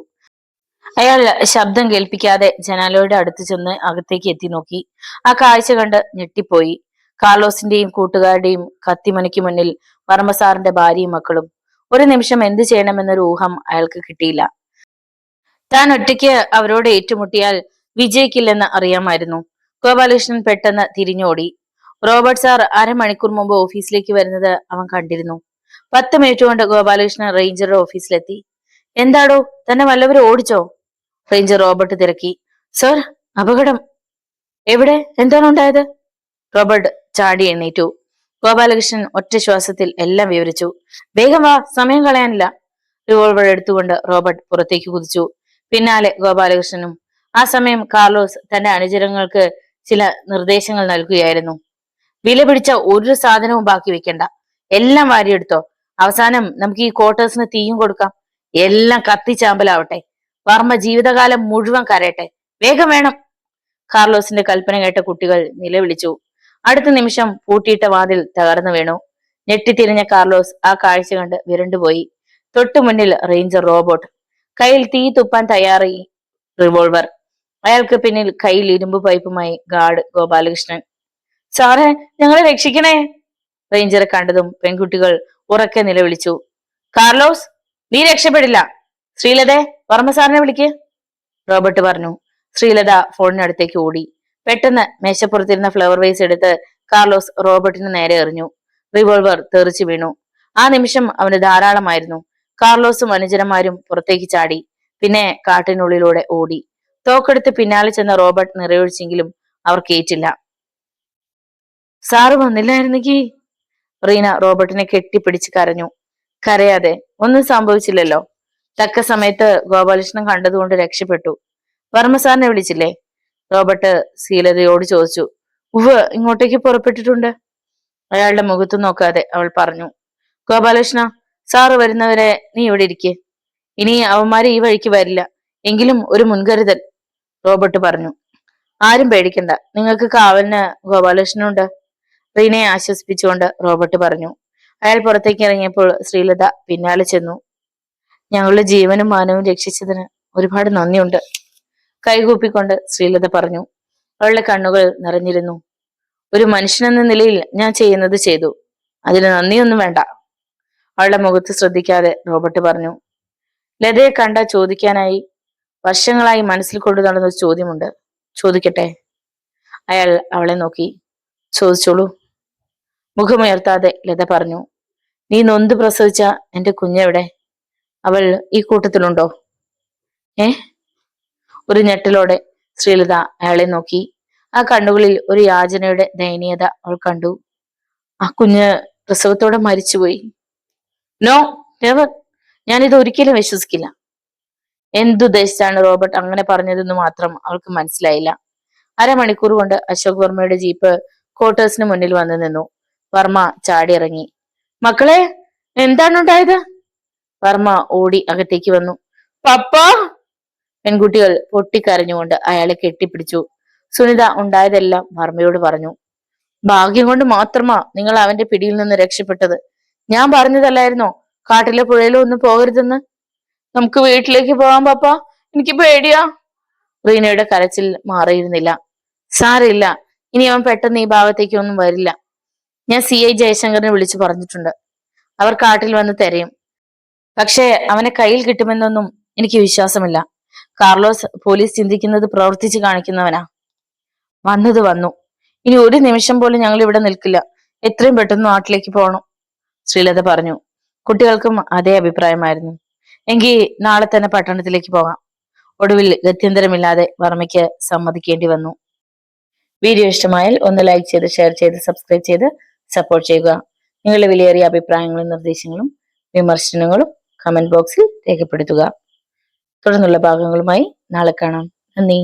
അയാൾ ശബ്ദം കേൾപ്പിക്കാതെ ജനാലയുടെ അടുത്ത് ചെന്ന് അകത്തേക്ക് എത്തി നോക്കി. ആ കാഴ്ച കണ്ട് ഞെട്ടിപ്പോയി. കാർലോസിന്റെയും കൂട്ടുകാരുടെയും കത്തിമനയ്ക്ക് മുന്നിൽ വർമ്മ സാറിന്റെ ഭാര്യയും മക്കളും. ഒരു നിമിഷം എന്ത് ചെയ്യണമെന്നൊരു ഊഹം അയാൾക്ക് കിട്ടിയില്ല. താൻ ഒറ്റയ്ക്ക് അവരോട് ഏറ്റുമുട്ടിയാൽ വിജയിക്കില്ലെന്ന് അറിയാമായിരുന്നു. ഗോപാലകൃഷ്ണൻ പെട്ടെന്ന് തിരിഞ്ഞോടി. റോബർട്ട് സാർ അരമണിക്കൂർ മുമ്പ് ഓഫീസിലേക്ക് വരുന്നത് അവൻ കണ്ടിരുന്നു. 10 മിനിറ്റ് കൊണ്ട് ഗോപാലകൃഷ്ണൻ റേഞ്ചറുടെ ഓഫീസിലെത്തി. എന്താടോ, തന്നെ വല്ലവരും ഓടിച്ചോ? റേഞ്ചർ റോബർട്ട് തിരക്കി. സർ, അപകടം. എവിടെ? എന്താണ് ഉണ്ടായത്? റോബർട്ട് ചാടി എണ്ണീറ്റു. ഗോപാലകൃഷ്ണൻ ഒറ്റ ശ്വാസത്തിൽ എല്ലാം വിവരിച്ചു. വേഗം വാ, സമയം കളയാനില്ല. റിവോൾവർ എടുത്തുകൊണ്ട് റോബർട്ട് പുറത്തേക്ക് കുതിച്ചു. പിന്നാലെ ഗോപാലകൃഷ്ണനും. ആ സമയം കാർലോസ് തന്റെ അനുചരങ്ങൾക്ക് ചില നിർദ്ദേശങ്ങൾ നൽകുകയായിരുന്നു. വില പിടിച്ച ഒരു സാധനവും ബാക്കി വെക്കണ്ട, എല്ലാം വാരിയെടുത്തോ. അവസാനം നമുക്ക് ഈ ക്വാർട്ടേഴ്സിന് തീയും കൊടുക്കാം. എല്ലാം കത്തിച്ചാമ്പലാവട്ടെ. വർമ്മ ജീവിതകാലം മുഴുവൻ കരയട്ടെ. വേഗം വേണം. കാർലോസിന്റെ കൽപ്പന കേട്ട കുട്ടികൾ നിലവിളിച്ചു. അടുത്ത നിമിഷം പൂട്ടിയിട്ട വാതിൽ തകർന്നു വീണു. ഞെട്ടിത്തിരിഞ്ഞ കാർലോസ് ആ കാഴ്ച കണ്ട് വിരണ്ടുപോയി. തൊട്ടു മുന്നിൽ റേഞ്ചർ റോബോട്ട്, കയ്യിൽ തീ തുപ്പാൻ തയ്യാറായി റിവോൾവർ. അയാൾക്ക് പിന്നിൽ കയ്യിൽ ഇരുമ്പ് പൈപ്പുമായി ഗാർഡ് ഗോപാലകൃഷ്ണൻ. സാറേ, ഞങ്ങളെ രക്ഷിക്കണേ! റേഞ്ചറെ കണ്ടതും പെൺകുട്ടികൾ ഉറക്കെ നിലവിളിച്ചു. കാർലോസ്, നീ രക്ഷപ്പെടില്ല. ശ്രീലതേ, വർമ്മ സാറിനെ വിളിക്ക്, റോബർട്ട് പറഞ്ഞു. ശ്രീലത ഫോണിനടുത്തേക്ക് ഓടി. പെട്ടെന്ന് മേശപ്പുറത്തിരുന്ന ഫ്ലവർ വേസ് എടുത്ത് കാർലോസ് റോബർട്ടിന് നേരെ എറിഞ്ഞു. റിവോൾവർ തെറിച്ചു വീണു. ആ നിമിഷം അവന് ധാരാളമായിരുന്നു. കാർലോസും അനുചരന്മാരും പുറത്തേക്ക് ചാടി. പിന്നെ കാട്ടിനുള്ളിലൂടെ ഓടി. തോക്കെടുത്ത് പിന്നാലെ ചെന്ന റോബർട്ട് നിറയൊഴിച്ചെങ്കിലും അവർ കേറ്റില്ല. സാറ് വന്നില്ലായിരുന്നെങ്കിൽ. റീന റോബർട്ടിനെ കെട്ടിപ്പിടിച്ച് കരഞ്ഞു. കരയാതെ, ഒന്നും സംഭവിച്ചില്ലല്ലോ. തക്ക സമയത്ത് ഗോപാലകൃഷ്ണൻ കണ്ടതുകൊണ്ട് രക്ഷപ്പെട്ടു. വർമ്മ സാറിനെ വിളിച്ചില്ലേ? റോബർട്ട് ശീലതയോട് ചോദിച്ചു. ഉവ്വ്, ഇങ്ങോട്ടേക്ക് പുറപ്പെട്ടിട്ടുണ്ട്. അയാളുടെ മുഖത്ത് നോക്കാതെ അവൾ പറഞ്ഞു. ഗോപാലകൃഷ്ണ, സാറ് വരുന്നവരെ നീ ഇവിടെ ഇരിക്കേ. ഇനി അവന്മാര് ഈ വഴിക്ക് വരില്ല. എങ്കിലും ഒരു മുൻകരുതൽ, റോബർട്ട് പറഞ്ഞു. ആരും പേടിക്കണ്ട, നിങ്ങൾക്ക് കാവലിന് ഗോപാലകൃഷ്ണനുണ്ട്, റീനയെ ആശ്വസിപ്പിച്ചുകൊണ്ട് റോബർട്ട് പറഞ്ഞു. അയാൾ പുറത്തേക്ക് ഇറങ്ങിയപ്പോൾ ശ്രീലത പിന്നാലെ ചെന്നു. ഞങ്ങളുടെ ജീവനും മാനവും രക്ഷിച്ചതിന് ഒരുപാട് നന്ദിയുണ്ട്, കൈകൂപ്പിക്കൊണ്ട് ശ്രീലത പറഞ്ഞു. അവളുടെ കണ്ണുകൾ നിറഞ്ഞിരുന്നു. ഒരു മനുഷ്യനെന്ന നിലയിൽ ഞാൻ ചെയ്യുന്നത് ചെയ്തു, അതിന് നന്ദിയൊന്നും വേണ്ട, അവളുടെ മുഖത്ത് ശ്രദ്ധിക്കാതെ റോബർട്ട് പറഞ്ഞു. ലതയെ കണ്ട ചോദിക്കാനായി വർഷങ്ങളായി മനസ്സിൽ കൊണ്ടു നടന്നൊരു ചോദ്യമുണ്ട്, ചോദിക്കട്ടെ? അയാൾ അവളെ നോക്കി. ചോദിച്ചോളൂ, മുഖമുയർത്താതെ ലത പറഞ്ഞു. നീ നൊന്ത് പ്രസവിച്ച എന്റെ കുഞ്ഞെവിടെ? അവൾ ഈ കൂട്ടത്തിലുണ്ടോ? ഒരു ഞെട്ടലോടെ ശ്രീലത അയാളെ നോക്കി. ആ കണ്ണുകളിൽ ഒരു യാചനയുടെ ദയനീയത അവൾ കണ്ടു. ആ കുഞ്ഞ് പ്രസവത്തോടെ മരിച്ചുപോയി. No, never. ഞാനിത് ഒരിക്കലും വിശ്വസിക്കില്ല. എന്തുദ്ദേശിച്ചാണ് റോബർട്ട് അങ്ങനെ പറഞ്ഞതെന്ന് മാത്രം അവൾക്ക് മനസ്സിലായില്ല. അരമണിക്കൂർ കൊണ്ട് അശോക് വർമ്മയുടെ ജീപ്പ് ക്വാർട്ടേഴ്സിന് മുന്നിൽ വന്നു നിന്നു. വർമ്മ ചാടിയിറങ്ങി. മക്കളെ, എന്താണ് ഉണ്ടായത്? വർമ്മ ഓടി അകത്തേക്ക് വന്നു. പപ്പ! പെൺകുട്ടികൾ പൊട്ടിക്കരഞ്ഞുകൊണ്ട് അയാളെ കെട്ടിപ്പിടിച്ചു. സുനിത ഉണ്ടായതെല്ലാം വർമ്മയോട് പറഞ്ഞു. ഭാഗ്യം കൊണ്ട് മാത്രമാ നിങ്ങൾ അവന്റെ പിടിയിൽ നിന്ന് രക്ഷപ്പെട്ടത്. ഞാൻ പറഞ്ഞതല്ലായിരുന്നോ കാട്ടിലെ പുഴയിലും ഒന്നും പോകരുതെന്ന്? നമുക്ക് വീട്ടിലേക്ക് പോകാം പപ്പ, എനിക്ക് പേടിയാ. റീനയുടെ കരച്ചിൽ മാറിയിരുന്നില്ല. സാറില്ല, ഇനി അവൻ പെട്ടെന്ന് ഈ ഭാഗത്തേക്ക് ഒന്നും വരില്ല. ഞാൻ CI ജയശങ്കറിനെ വിളിച്ചു പറഞ്ഞിട്ടുണ്ട്. അവർ കാട്ടിൽ വന്ന് തെരയും. പക്ഷേ അവനെ കയ്യിൽ കിട്ടുമെന്നൊന്നും എനിക്ക് വിശ്വാസമില്ല. കാർലോസ് പോലീസ് ചിന്തിക്കുന്നത് പ്രവർത്തിച്ചു കാണിക്കുന്നവനാ. വന്നത് വന്നു. ഇനി ഒരു നിമിഷം പോലും ഞങ്ങൾ ഇവിടെ നിൽക്കില്ല. എത്രയും പെട്ടെന്ന് നാട്ടിലേക്ക് പോകണം, ശ്രീലത പറഞ്ഞു. കുട്ടികൾക്കും അതേ അഭിപ്രായമായിരുന്നു. എങ്കിൽ നാളെ തന്നെ പട്ടണത്തിലേക്ക് പോകാം. ഒടുവിൽ ഗത്യന്തരമില്ലാതെ വർമ്മയ്ക്ക് സമ്മതിക്കേണ്ടി വന്നു. വീഡിയോ ഇഷ്ടമായാൽ ഒന്ന് ലൈക്ക് ചെയ്ത്, ഷെയർ ചെയ്ത്, സബ്സ്ക്രൈബ് ചെയ്ത് സപ്പോർട്ട് ചെയ്യുക. നിങ്ങളുടെ വിലയേറിയ അഭിപ്രായങ്ങളും നിർദ്ദേശങ്ങളും വിമർശനങ്ങളും കമന്റ് ബോക്സിൽ രേഖപ്പെടുത്തുക. തുടർന്നുള്ള ഭാഗങ്ങളുമായി നാളെ കാണാം. നന്ദി.